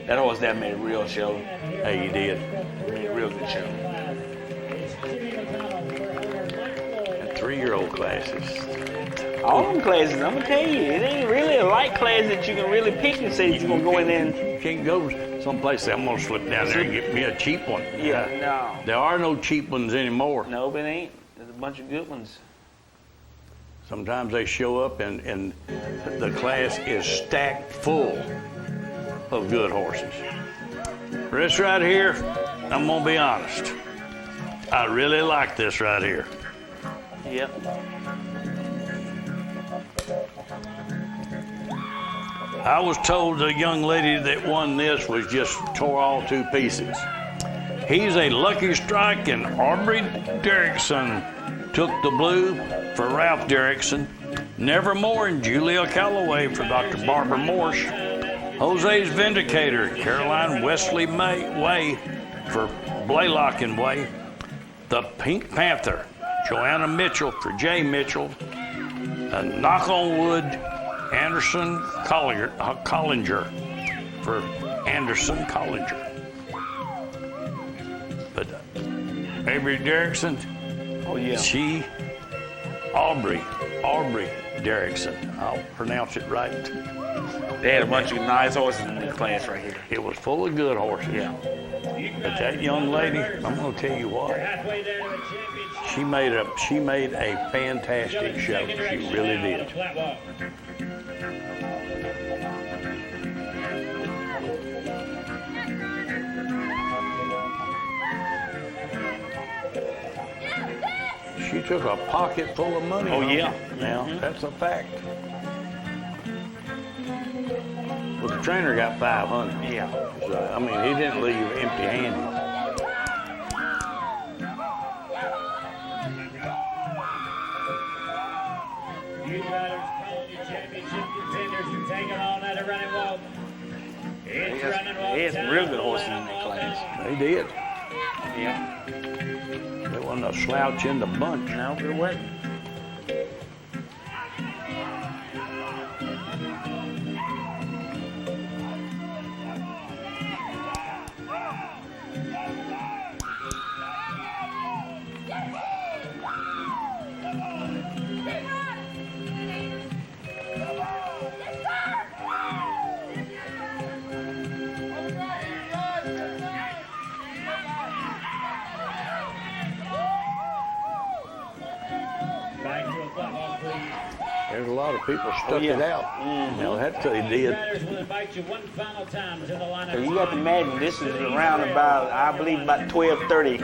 [SPEAKER 3] That horse that made a real show.
[SPEAKER 2] Hey, he did.
[SPEAKER 3] Made a real good show.
[SPEAKER 2] And 3-year-old classes.
[SPEAKER 3] All them classes, I'm gonna tell you, it ain't really a light class that you can really pick and say you're gonna go in there.
[SPEAKER 2] You can't go someplace. I'm gonna slip down there and get me a cheap one.
[SPEAKER 3] Yeah, no.
[SPEAKER 2] There are no cheap ones anymore.
[SPEAKER 3] No, it ain't. There's a bunch of good ones.
[SPEAKER 2] Sometimes they show up and the class is stacked full of good horses. This right here, I'm gonna be honest. I really like this right here.
[SPEAKER 3] Yep.
[SPEAKER 2] I was told the young lady that won this was just tore all 2 pieces. He's a Lucky Strike, and Aubrey Derrickson took the blue for Ralph Derrickson. Nevermore and Julia Callaway for Dr. Barbara Morse. Jose's Vindicator, Caroline Wesley Way for Blaylock and Way. The Pink Panther, Joanna Mitchell for Jay Mitchell. And Knock on Wood, Anderson Collinger for Anderson Collinger. But Avery Derrickson,
[SPEAKER 3] oh yeah,
[SPEAKER 2] Aubrey Derrickson. I'll pronounce it right.
[SPEAKER 3] They had a bunch of nice horses in the class right here.
[SPEAKER 2] It was full of good horses.
[SPEAKER 3] Yeah.
[SPEAKER 2] But that young lady, I'm gonna tell you what. She made a fantastic show. She really did. She took a pocket full of money.
[SPEAKER 3] Oh yeah.
[SPEAKER 2] Now that's a fact. Well, the trainer got 500.
[SPEAKER 3] Yeah.
[SPEAKER 2] So, I mean, he didn't leave empty-handed.
[SPEAKER 3] They had some real good horses in that class.
[SPEAKER 2] They did.
[SPEAKER 3] Yeah.
[SPEAKER 2] There wasn't a slouch in the bunch.
[SPEAKER 3] No, there wasn't.
[SPEAKER 2] There's a lot of people stuck it out. Now that's what they did.
[SPEAKER 3] So you have to imagine this is around about, I believe, about 12:30.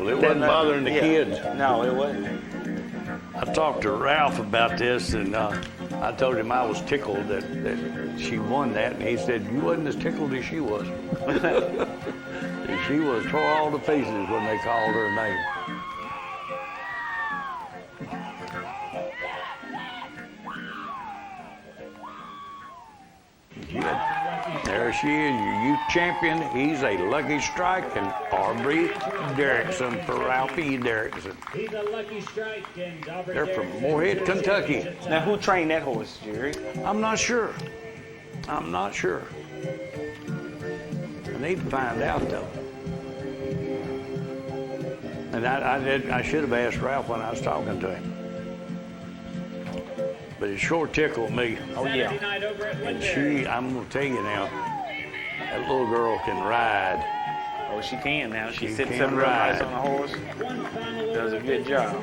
[SPEAKER 2] Well, it wasn't bothering the kids.
[SPEAKER 3] No, it wasn't.
[SPEAKER 2] I talked to Ralph about this, and I told him I was tickled that she won that, and he said, you wasn't as tickled as she was. She was tore all to pieces when they called her name. There she is, your youth champion. He's a Lucky Strike, and Aubrey Derrickson for Ralphie Derrickson.
[SPEAKER 8] He's a Lucky Strike, and Aubrey
[SPEAKER 2] They're from Moorhead, Kentucky.
[SPEAKER 3] Now, who trained that horse, Jerry?
[SPEAKER 2] I'm not sure. I need to find out, though. And I should have asked Ralph when I was talking to him. But it sure tickled me.
[SPEAKER 3] Oh, yeah.
[SPEAKER 2] And I'm going to tell you now, that little girl can ride.
[SPEAKER 3] Oh, she can now. She sits
[SPEAKER 2] can
[SPEAKER 3] up real nice
[SPEAKER 2] ride.
[SPEAKER 3] on the horse. Does a good job.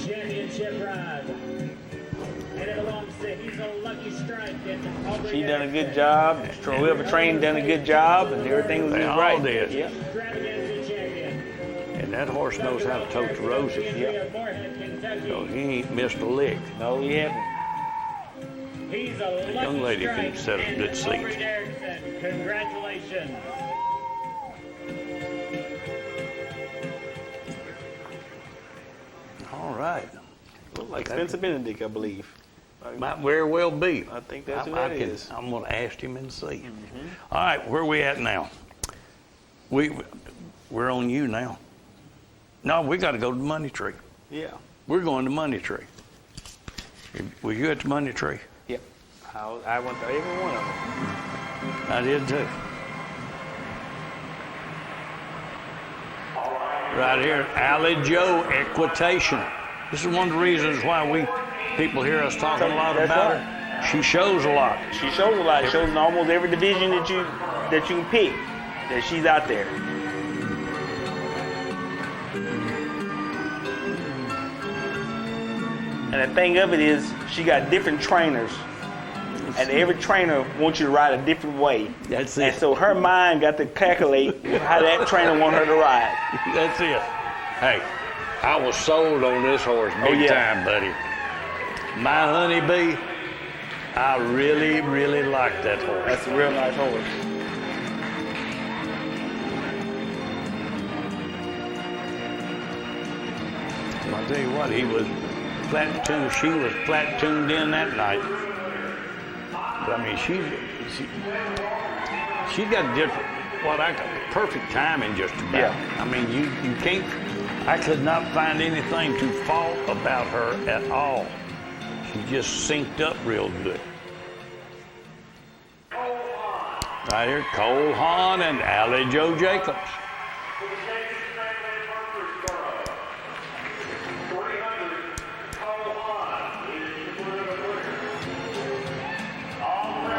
[SPEAKER 8] Championship ride. And it belongs to He's a Lucky Strike. And
[SPEAKER 3] She done a good job. Whoever trained done a good job, and everything was
[SPEAKER 2] They all
[SPEAKER 3] right.
[SPEAKER 2] did.
[SPEAKER 3] Yep.
[SPEAKER 2] And that horse knows how to tote the roses.
[SPEAKER 3] Yep.
[SPEAKER 2] So he ain't missed a lick.
[SPEAKER 3] No, he hasn't.
[SPEAKER 8] He's a
[SPEAKER 2] The young lady
[SPEAKER 8] Lucky
[SPEAKER 2] can
[SPEAKER 8] Strike
[SPEAKER 2] set a good
[SPEAKER 8] and
[SPEAKER 2] seat.
[SPEAKER 8] Aubrey Derrickson. Congratulations.
[SPEAKER 2] All right.
[SPEAKER 3] Look like Spencer Benedict, I believe.
[SPEAKER 2] Might very well be.
[SPEAKER 3] I think that's who that is.
[SPEAKER 2] I'm going to ask him and see. All right, where are we at now? We're on you now. No, we got to go to the money tree.
[SPEAKER 3] Yeah.
[SPEAKER 2] We're going to money tree. Were you at the money tree?
[SPEAKER 3] Yep. I went to every one of them.
[SPEAKER 2] I did too. Right here, Allie Joe Equitation. This is one of the reasons why people hear us talking a lot
[SPEAKER 3] That's
[SPEAKER 2] about
[SPEAKER 3] right.
[SPEAKER 2] her. She shows a lot.
[SPEAKER 3] She shows a lot. She shows in almost every division that you can pick, that she's out there. And the thing of it is, she got different trainers, and every trainer wants you to ride a different way.
[SPEAKER 2] That's it.
[SPEAKER 3] And so her mind got to calculate how that trainer want her to ride.
[SPEAKER 2] That's it. Hey, I was sold on this horse big time, buddy. My honeybee, I really, really like that horse.
[SPEAKER 3] That's a real nice horse.
[SPEAKER 2] I'll tell you what, he was flat-tuned. She was flat-tuned in that night. But I mean, she got different. What I got perfect timing just about.
[SPEAKER 3] Yeah.
[SPEAKER 2] I mean, you can't. I could not find anything to fault about her at all. She just synced up real good. Right here, Cole Hahn and Allie Joe Jacobs.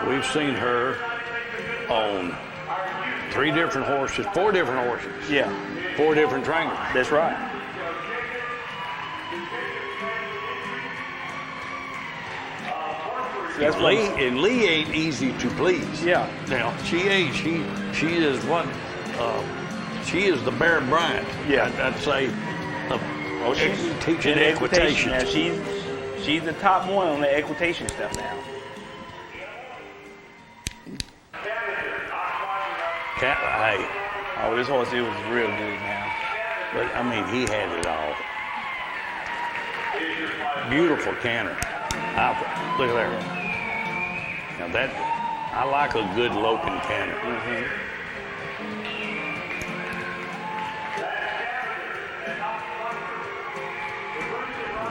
[SPEAKER 2] We've seen her on 3 different horses, 4 different horses.
[SPEAKER 3] Yeah.
[SPEAKER 2] 4 different trainers.
[SPEAKER 3] That's right.
[SPEAKER 2] That's Lee ain't easy to please.
[SPEAKER 3] Yeah.
[SPEAKER 2] Now she ain't. She is what? She is the Bear Bryant.
[SPEAKER 3] Yeah.
[SPEAKER 2] I'd say.
[SPEAKER 3] She's
[SPEAKER 2] teaching
[SPEAKER 3] in
[SPEAKER 2] equitation.
[SPEAKER 3] Now she's the top one on the equitation stuff now.
[SPEAKER 2] Hey.
[SPEAKER 3] Oh, this horse, it was real good now.
[SPEAKER 2] But I mean, he had it all. Beautiful canter. Look at there. Now that, I like a good loping canter.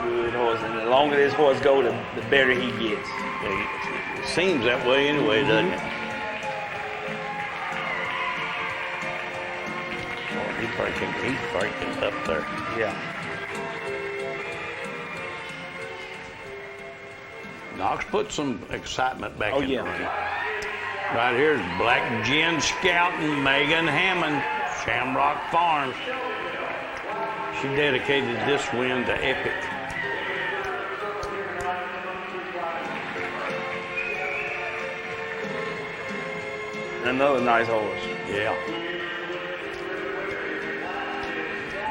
[SPEAKER 3] Good horse, and the longer this horse goes, the better he gets.
[SPEAKER 2] It seems that way anyway, doesn't it? Oh, he's breaking up there.
[SPEAKER 3] Yeah.
[SPEAKER 2] Knox put some excitement back in the ring.
[SPEAKER 3] Yeah.
[SPEAKER 2] Right here's Black Gin Scouting Megan Hammond, Shamrock Farms. She dedicated this win to Epic.
[SPEAKER 3] Another nice horse.
[SPEAKER 2] Yeah.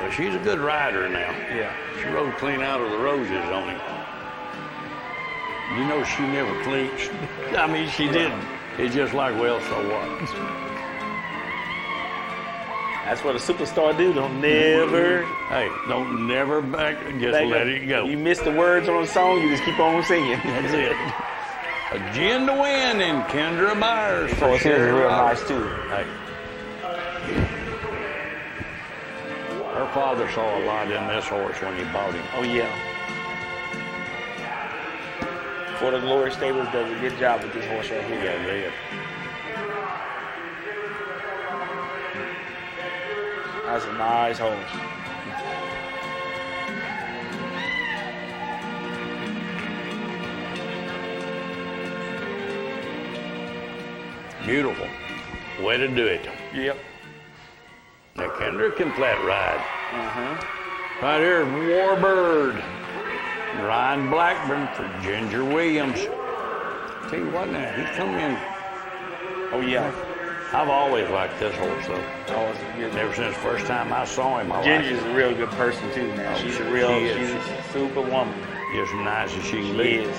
[SPEAKER 2] But she's a good rider now.
[SPEAKER 3] Yeah.
[SPEAKER 2] She rode clean out of the roses on him. You know she never flinched. I mean, she didn't. It's just like, well, so what?
[SPEAKER 3] That's what a superstar do. Don't never.
[SPEAKER 2] Hey, don't never let it go.
[SPEAKER 3] You miss the words on a song, you just keep on singing.
[SPEAKER 2] That's it. A gin to win in Kendra Myers.
[SPEAKER 3] Of course, here's real nice too.
[SPEAKER 2] Hey. Her father saw a lot in this horse when he bought him.
[SPEAKER 3] Oh yeah. For the Glory Stables does a good job with this horse right here.
[SPEAKER 2] Yeah, they did.
[SPEAKER 3] That's a nice horse.
[SPEAKER 2] Beautiful. Way to do it.
[SPEAKER 3] Yep.
[SPEAKER 2] Now, Kendra can flat ride. Right here, Warbird. Ryan Blackburn for Ginger Williams. Tell you what now, he's come in.
[SPEAKER 3] Oh, yeah.
[SPEAKER 2] I've always liked this horse, though.
[SPEAKER 3] Oh, good.
[SPEAKER 2] Ever since the first time I saw him, I liked
[SPEAKER 3] Ginger's
[SPEAKER 2] him.
[SPEAKER 3] a real good person, too, man. She's a real, she's a super woman.
[SPEAKER 2] Just as nice as she can be.
[SPEAKER 3] She is.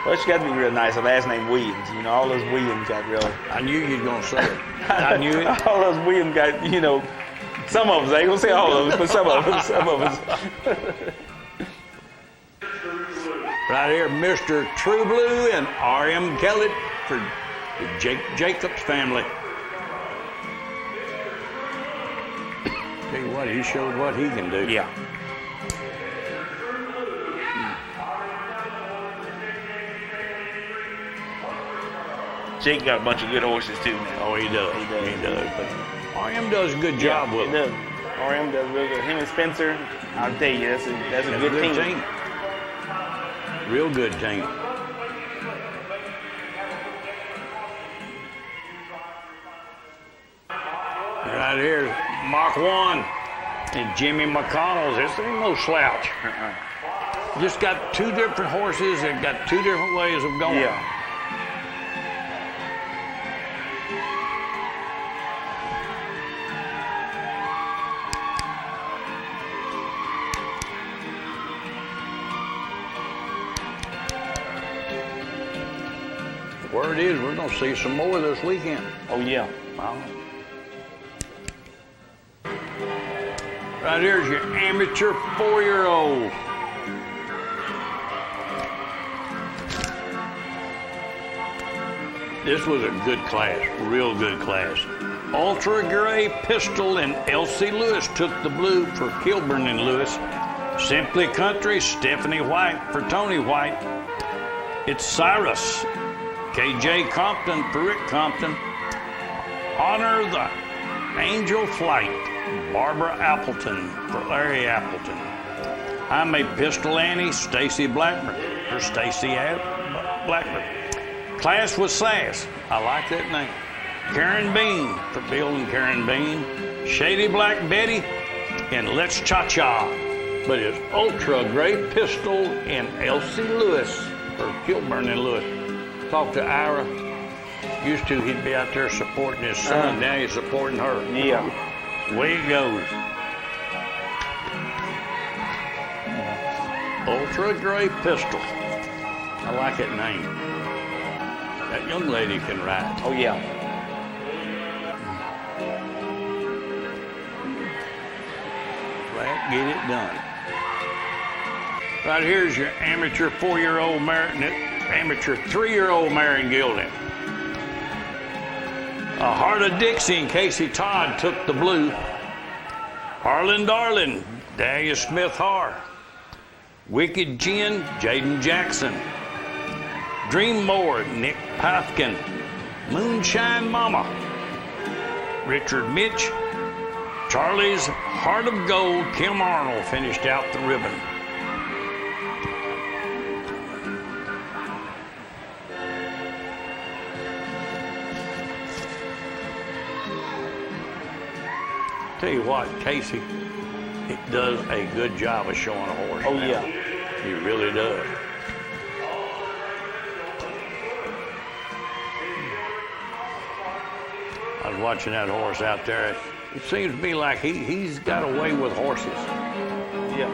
[SPEAKER 3] Well, she got to be real nice. Her last name Williams. You know, all those Williams got real.
[SPEAKER 2] I knew you were going to say it. I knew it.
[SPEAKER 3] All those Williams got, you know, some of us. I ain't going to say all of us, but some of us. Some of us.
[SPEAKER 2] Right here, Mr. True Blue and R.M. Kellett for the Jacobs family. Tell you what, he showed what he can do.
[SPEAKER 3] Yeah. Jake got a bunch of good horses too, man.
[SPEAKER 2] Oh, he does.
[SPEAKER 3] He does.
[SPEAKER 2] He does. RM does a good job with
[SPEAKER 3] them.
[SPEAKER 2] him.
[SPEAKER 3] RM does real good. Him and Spencer, I'll tell you, that's a good team.
[SPEAKER 2] Real good team. Right here, Mach 1 and Jimmy McConnell's. This ain't no slouch. Just got two different horses and got two different ways of going.
[SPEAKER 3] Yeah.
[SPEAKER 2] Word is we're going to see some more this weekend.
[SPEAKER 3] Oh, yeah.
[SPEAKER 2] Wow. Right here's your amateur 4-year-old. This was a good class, real good class. Ultra Gray Pistol and Elsie Lewis took the blue for Kilburn and Lewis. Simply Country, Stephanie White for Tony White. It's Cyrus, KJ Compton for Rick Compton. Honor the Angel Flight, Barbara Appleton for Larry Appleton. I'm a Pistol Annie, Stacy Blackburn for Stacy Blackburn. Class with Sass, I like that name. Karen Bean for Bill and Karen Bean. Shady Black Betty and Let's Cha-Cha. But it's Ultra Gray Pistol and Elsie Lewis for Kilburn and Lewis. Talked to Ira. Used to, he'd be out there supporting his son. Now he's supporting her.
[SPEAKER 3] Yeah.
[SPEAKER 2] Way it goes. Ultra Gray Pistol. I like that name. That young lady can ride.
[SPEAKER 3] Oh, yeah.
[SPEAKER 2] Flat, get it done. Right here's your amateur 4-year-old mare, amateur 3-year-old Marion Gilding. A Heart of Dixie and Casey Todd took the blue. Harlan Darlin, Dahlia Smith Harr. Wicked Gin, Jaden Jackson. Dream More, Nick Pafkin. Moonshine Mama, Richard Mitch. Charlie's Heart of Gold, Kim Arnold finished out the ribbon. Tell you what, Casey, it does a good job of showing a horse.
[SPEAKER 3] Oh,
[SPEAKER 2] now.
[SPEAKER 3] yeah.
[SPEAKER 2] He really does. I was watching that horse out there. It seems to me like he's got a way with horses.
[SPEAKER 3] Yeah.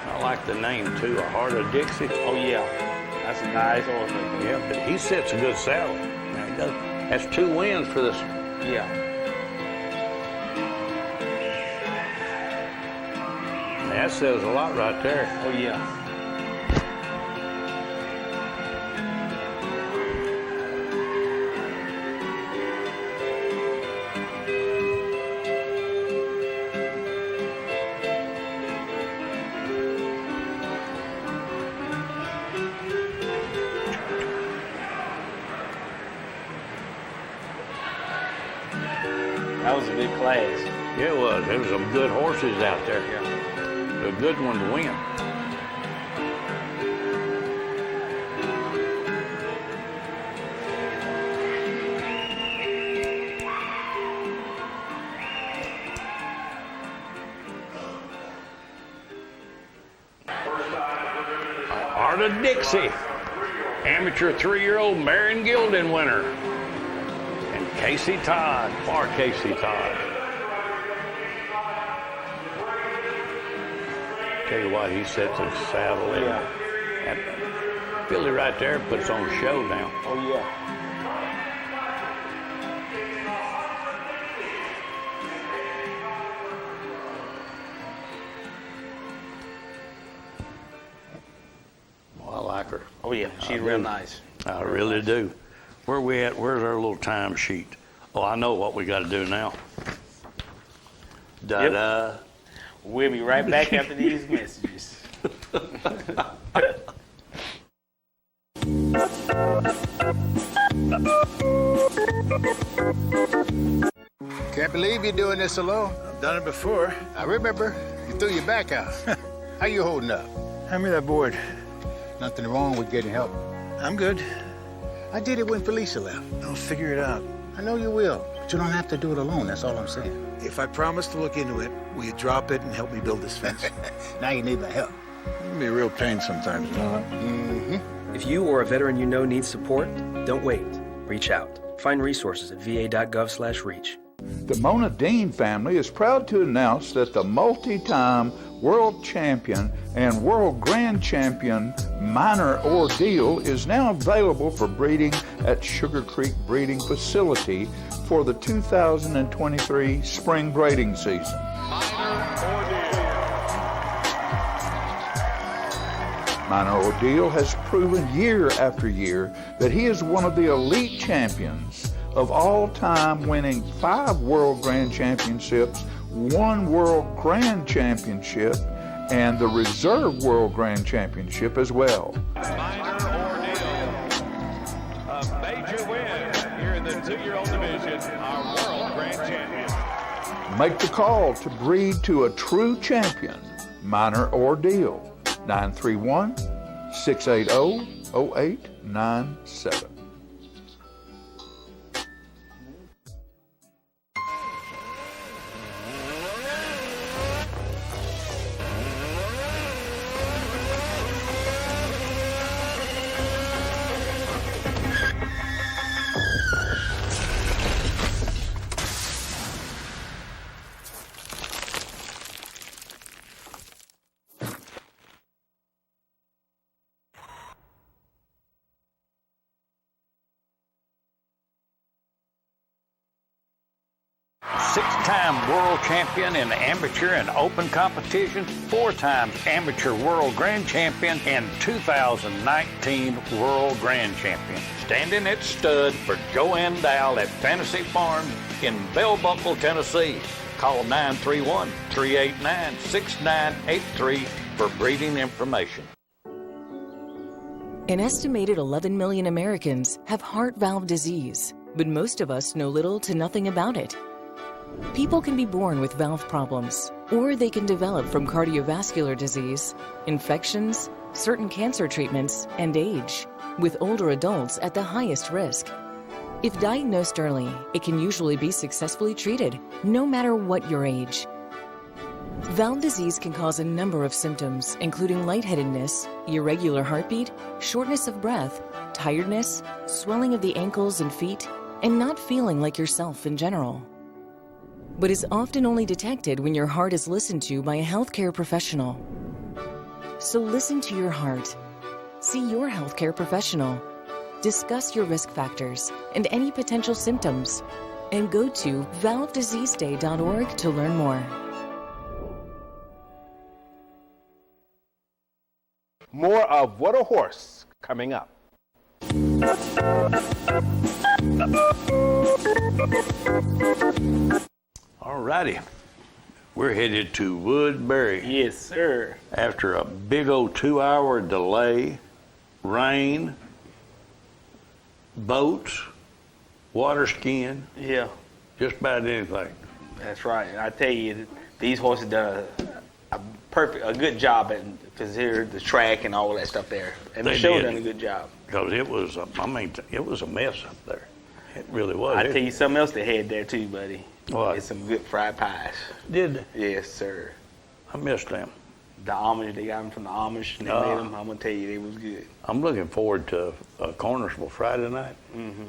[SPEAKER 2] I like the name too, A Heart of Dixie.
[SPEAKER 3] Oh yeah, that's a nice horse.
[SPEAKER 2] Yeah, but he sets a good saddle. Now, he does. That's 2 wins for this.
[SPEAKER 3] Yeah.
[SPEAKER 2] That says a lot right there.
[SPEAKER 3] Oh yeah. That was a good class.
[SPEAKER 2] Yeah, it was. There was some good horses out there.
[SPEAKER 3] Yeah.
[SPEAKER 2] A good one to win. Heart of Dixie, amateur 3-year-old Marion Gilden winner. And Casey Todd, for Casey Todd. Tell you what, he sets a saddle in.
[SPEAKER 3] Yeah.
[SPEAKER 2] That filly right there puts on a show now.
[SPEAKER 3] Oh yeah.
[SPEAKER 2] Well, I like her.
[SPEAKER 3] Oh yeah, she's real nice.
[SPEAKER 2] I really do. Where we at? Where's our little time sheet? Oh, I know what we got to do now. Da-da.
[SPEAKER 3] Yep. We'll be right back after these messages.
[SPEAKER 12] Can't believe you're doing this alone.
[SPEAKER 13] I've done it before.
[SPEAKER 12] I remember. You threw your back out. How you holding up?
[SPEAKER 13] Hand me that board.
[SPEAKER 12] Nothing wrong with getting help.
[SPEAKER 13] I'm good.
[SPEAKER 12] I did it when Felicia left.
[SPEAKER 13] I'll figure it out.
[SPEAKER 12] I know you will, but you don't have to do it alone. That's all I'm saying.
[SPEAKER 13] If I promise to look into it, will you drop it and help me build this fence?
[SPEAKER 12] Now you need my help.
[SPEAKER 13] It can be a real pain sometimes, you know that?
[SPEAKER 12] Mm-hmm.
[SPEAKER 14] If you or a veteran you know needs support, don't wait. Reach out. Find resources at va.gov/reach.
[SPEAKER 15] The Mona Dean family is proud to announce that the multi-time world champion and world grand champion Minor Ordeal is now available for breeding at Sugar Creek Breeding Facility for the 2023 spring breeding season. Minor Ordeal has proven year after year that he is one of the elite champions of all time, winning 5 World Grand Championships, 1 World Grand Championship, and the Reserve World Grand Championship as well.
[SPEAKER 16] Minor Ordeal, a major win here in the 2-year-old division, our World Grand Champion.
[SPEAKER 15] Make the call to breed to a true champion. Minor Ordeal, 931-680-0897.
[SPEAKER 2] Six-time world champion in amateur and open competitions, 4 times amateur world grand champion, and 2019 world grand champion. Standing at stud for Joanne Dow at Fantasy Farms in Bell Buckle, Tennessee. Call 931-389-6983 for breeding information.
[SPEAKER 17] An estimated 11 million Americans have heart valve disease, but most of us know little to nothing about it. People can be born with valve problems, or they can develop from cardiovascular disease, infections, certain cancer treatments, and age, with older adults at the highest risk. If diagnosed early, it can usually be successfully treated, no matter what your age. Valve disease can cause a number of symptoms, including lightheadedness, irregular heartbeat, shortness of breath, tiredness, swelling of the ankles and feet, and not feeling like yourself in general. But is often only detected when your heart is listened to by a healthcare professional. So listen to your heart. See your healthcare professional. Discuss your risk factors and any potential symptoms. And go to valvediseaseday.org to learn more.
[SPEAKER 18] More of What a Horse coming up.
[SPEAKER 2] All righty. We're headed to Woodbury.
[SPEAKER 3] Yes, sir.
[SPEAKER 2] After a big old 2-hour delay, rain, boats, water skiing.
[SPEAKER 3] Yeah.
[SPEAKER 2] Just about anything.
[SPEAKER 3] That's right. And I tell you, these horses done a good job at consider the track and all that stuff there. And the show done a good job.
[SPEAKER 2] Because it was, it was a mess up there. It really was.
[SPEAKER 3] I tell you something else they had there too, buddy.
[SPEAKER 2] What?
[SPEAKER 3] It's some good fried pies.
[SPEAKER 2] Did they?
[SPEAKER 3] Yes, sir.
[SPEAKER 2] I missed them.
[SPEAKER 3] The Amish, they got them from the Amish, and they made them. I'm gonna tell you, they was good.
[SPEAKER 2] I'm looking forward to Cornersville Friday night.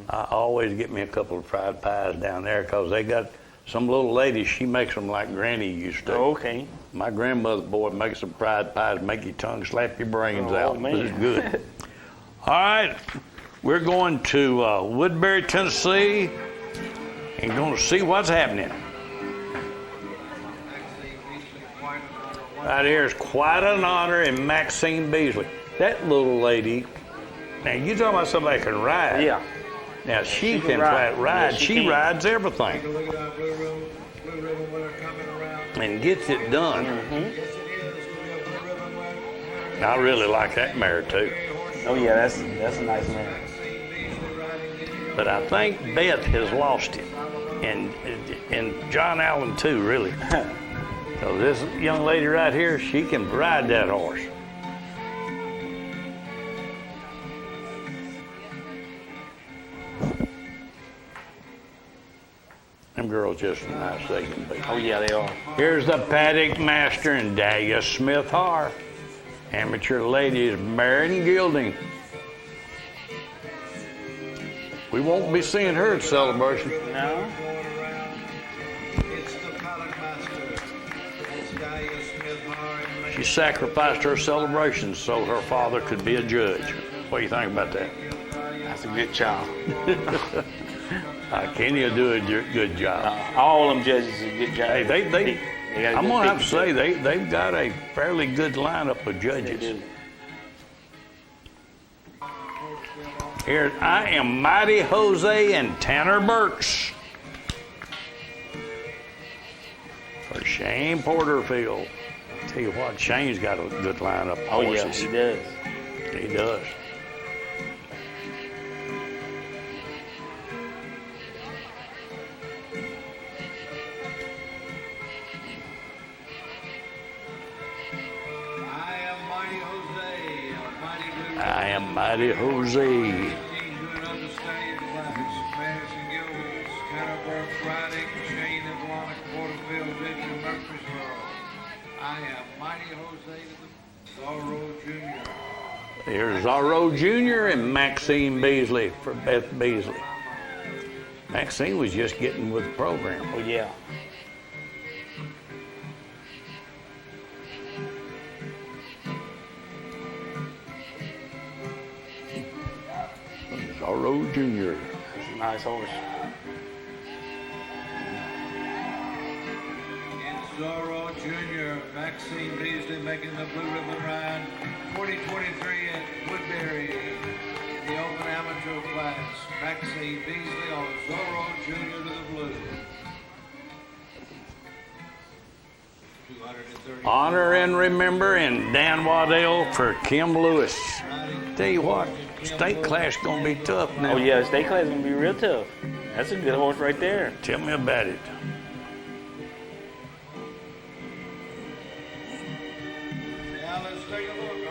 [SPEAKER 2] I always get me a couple of fried pies down there because they got some little lady. She makes them like Granny used to.
[SPEAKER 3] Oh, okay.
[SPEAKER 2] My grandmother, boy, makes some fried pies, make your tongue slap your brains out.
[SPEAKER 3] Man.
[SPEAKER 2] It's good. All right, we're going to Woodbury, Tennessee, and going to see what's happening. Right here is quite an honor in Maxine Beasley. That little lady, now you talking about somebody can ride.
[SPEAKER 3] Yeah.
[SPEAKER 2] Now she can ride.
[SPEAKER 3] Yeah,
[SPEAKER 2] she rides everything. And gets it done. I really like that mare too.
[SPEAKER 3] Oh yeah, that's a nice mare.
[SPEAKER 2] But I think Beth has lost it. And John Allen too, really. So this young lady right here, she can ride that horse. Them girls just as nice as they can be.
[SPEAKER 3] Oh yeah, they are.
[SPEAKER 2] Here's the paddock master and Dahlia Smith HARR. Amateur ladies, Marion Gilding. We won't be seeing her at Celebration.
[SPEAKER 3] No.
[SPEAKER 2] She sacrificed her celebration so her father could be a judge. What do you think about that?
[SPEAKER 3] That's a good job.
[SPEAKER 2] Kenny will do a good job.
[SPEAKER 3] All them judges do a good job.
[SPEAKER 2] Hey, I'm going to have to say, they've got a fairly good lineup of judges.
[SPEAKER 3] They do.
[SPEAKER 2] Here, I am Mighty Jose and Tanner Burks for Shane Porterfield. Tell you what, Shane's got a good lineup of horses.
[SPEAKER 3] Yeah, he does.
[SPEAKER 2] He does. I am Mighty Jose.
[SPEAKER 19] I am Mighty Jose to the Zorro Jr.
[SPEAKER 2] Here's Zorro Jr. and Maxine Beasley for Beth Beasley. Maxine was just getting with the program.
[SPEAKER 3] Oh, yeah.
[SPEAKER 2] Zorro Jr.
[SPEAKER 3] That's a nice horse.
[SPEAKER 19] Zorro Jr., Maxine Beasley making the Blue Ribbon Ride 2023 at Woodbury, the Open Amateur class. Maxine Beasley on Zorro Jr. to the blue.
[SPEAKER 2] Honor and remember and Dan Waddell for Kim Lewis. Tell you what, state class is going to be tough now.
[SPEAKER 3] Oh yeah, state class is going to be real tough. That's a good horse right there.
[SPEAKER 2] Tell me about it.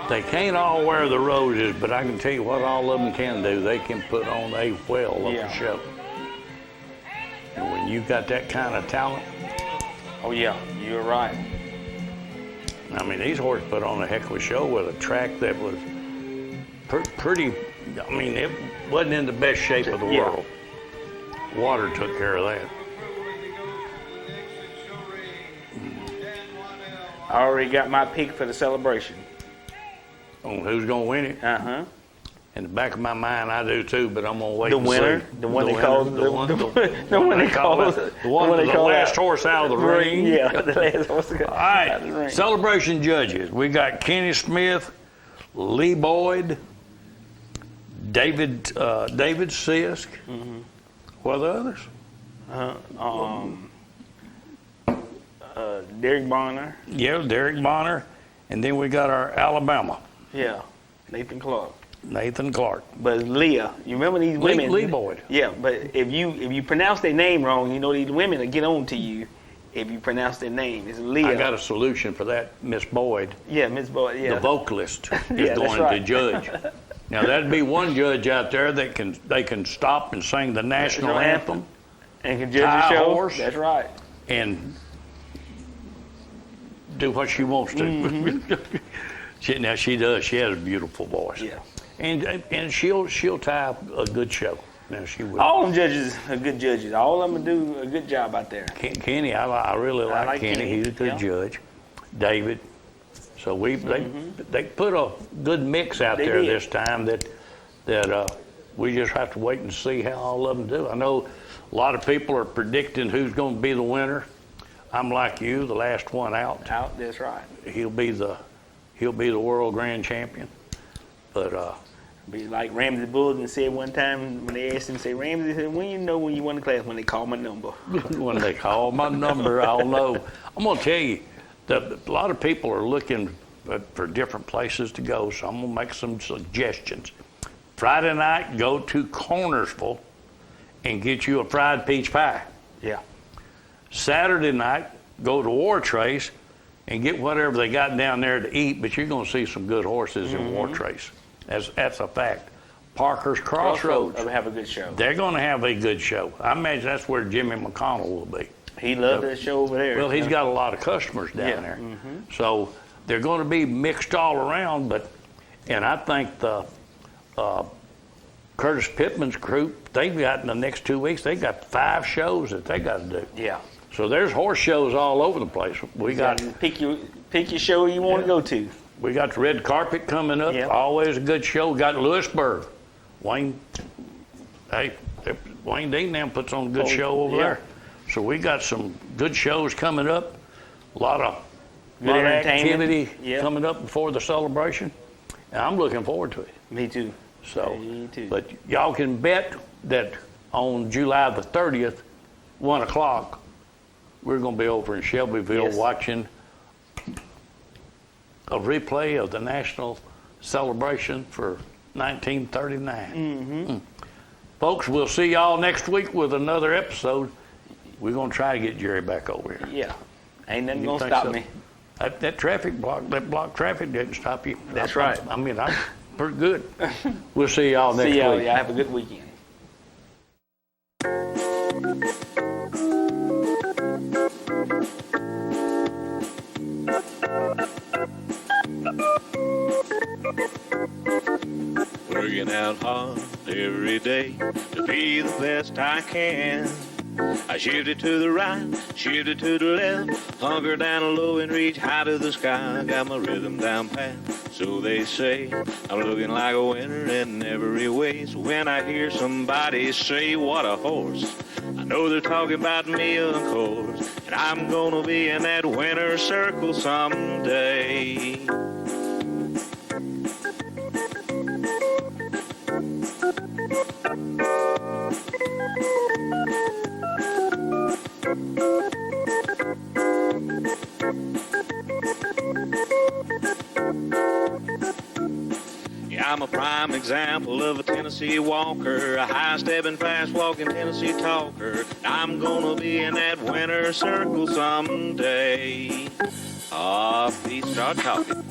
[SPEAKER 2] They can't all wear the roses, but I can tell you what all of them can do. They can put on a whale of a show. And when you've got that kind of talent.
[SPEAKER 3] Oh yeah, you're right.
[SPEAKER 2] I mean, these horses put on a heck of a show with a track that was pretty, I mean, it wasn't in the best shape of the world. Water took care of that.
[SPEAKER 3] I already got my pick for the celebration.
[SPEAKER 2] On who's going to win it?
[SPEAKER 3] Uh-huh.
[SPEAKER 2] In the back of my mind, I do too, but I'm going to wait
[SPEAKER 3] The
[SPEAKER 2] and
[SPEAKER 3] winner?
[SPEAKER 2] see.
[SPEAKER 3] The one they call the one they call
[SPEAKER 2] the last horse out of the ring.
[SPEAKER 3] Yeah, the last horse
[SPEAKER 2] All right, celebration judges. We got Kenny Smith, Lee Boyd, David Sisk.
[SPEAKER 3] Mm-hmm.
[SPEAKER 2] What are the others?
[SPEAKER 3] Derek Bonner.
[SPEAKER 2] Yeah, Derek Bonner. And then we got our Alabama.
[SPEAKER 3] Yeah, Nathan Clark.
[SPEAKER 2] But
[SPEAKER 3] Leah, you remember these women?
[SPEAKER 2] Lee Boyd.
[SPEAKER 3] Yeah, but if you pronounce their name wrong, you know these women will get on to you if you pronounce their name. It's Leah.
[SPEAKER 2] I got a solution for that, Miss Boyd.
[SPEAKER 3] Yeah, Miss Boyd, yeah.
[SPEAKER 2] The vocalist is
[SPEAKER 3] Yeah, that's
[SPEAKER 2] going
[SPEAKER 3] right.
[SPEAKER 2] to judge. Now that'd be one judge out there that can stop and sing the national anthem.
[SPEAKER 3] And can judge the show.
[SPEAKER 2] Horse,
[SPEAKER 3] that's right.
[SPEAKER 2] And do what she wants to.
[SPEAKER 3] Mm-hmm.
[SPEAKER 2] Now she does. She has a beautiful voice.
[SPEAKER 3] Yeah.
[SPEAKER 2] And she'll tie up a good show. Now she will.
[SPEAKER 3] All them judges are good judges. All of them do a good job out there.
[SPEAKER 2] Kenny, I really like Kenny. He's a good judge. David. So they put a good mix out there this time that we just have to wait and see how all of them do. I know a lot of people are predicting who's going to be the winner. I'm like you, the last one out.
[SPEAKER 3] Out, that's right.
[SPEAKER 2] He'll be the world grand champion. But
[SPEAKER 3] be like Ramsey Bulletin said one time when they asked him, say, Ramsey said, when you know when you won the class? When they call my number.
[SPEAKER 2] When they call my number, I'll know. I'm going to tell you that a lot of people are looking for different places to go, so I'm going to make some suggestions. Friday night, go to Cornersville and get you a fried peach pie.
[SPEAKER 3] Yeah.
[SPEAKER 2] Saturday night, go to War Trace and get whatever they got down there to eat, but you're going to see some good horses in War Trace. That's a fact. Parker's Crossroads.
[SPEAKER 3] They'll have a good show.
[SPEAKER 2] They're going to have a good show. I imagine that's where Jimmy McConnell will be.
[SPEAKER 3] He loves that show over there.
[SPEAKER 2] Well, he's got a lot of customers down there.
[SPEAKER 3] Mm-hmm.
[SPEAKER 2] So they're going to be mixed all around, and I think the Curtis Pittman's group, they've got in the next 2 weeks, they got 5 shows that they got to do.
[SPEAKER 3] Yeah.
[SPEAKER 2] So there's horse shows all over the place. We got
[SPEAKER 3] pick your show you want to go to.
[SPEAKER 2] We got the red carpet coming up.
[SPEAKER 3] Yep.
[SPEAKER 2] Always a good show. We got Lewisburg. Wayne Dean now puts on a good show over there. So we got some good shows coming up. A lot of activity coming up before the celebration. And I'm looking forward to it.
[SPEAKER 3] Me too.
[SPEAKER 2] So,
[SPEAKER 3] Me too.
[SPEAKER 2] But y'all can bet that on July the 30th, 1 o'clock, we're going to be over in Shelbyville watching a replay of the national celebration for 1939. Folks, we'll see y'all next week with another episode. We're going to try to get Jerry back over here.
[SPEAKER 3] Yeah. Ain't nothing going to stop me.
[SPEAKER 2] That traffic block, that block traffic didn't stop you.
[SPEAKER 3] That's right.
[SPEAKER 2] I mean, I'm pretty good. We'll see y'all next week.
[SPEAKER 3] See y'all. Have a good weekend.
[SPEAKER 1] Working out hard every day to be the best I can. I shifted to the right, shifted to the left, hunker down low and reach high to the sky. Got my rhythm down pat, so they say. I'm looking like a winner in every way. So when I hear somebody say, what a horse, I know they're talking about me, of course. And I'm gonna be in that winner's circle someday. Yeah, I'm a prime example of a Tennessee walker, a high-stepping, fast-walking Tennessee talker. I'm gonna be in that winner's circle someday. Please start talking.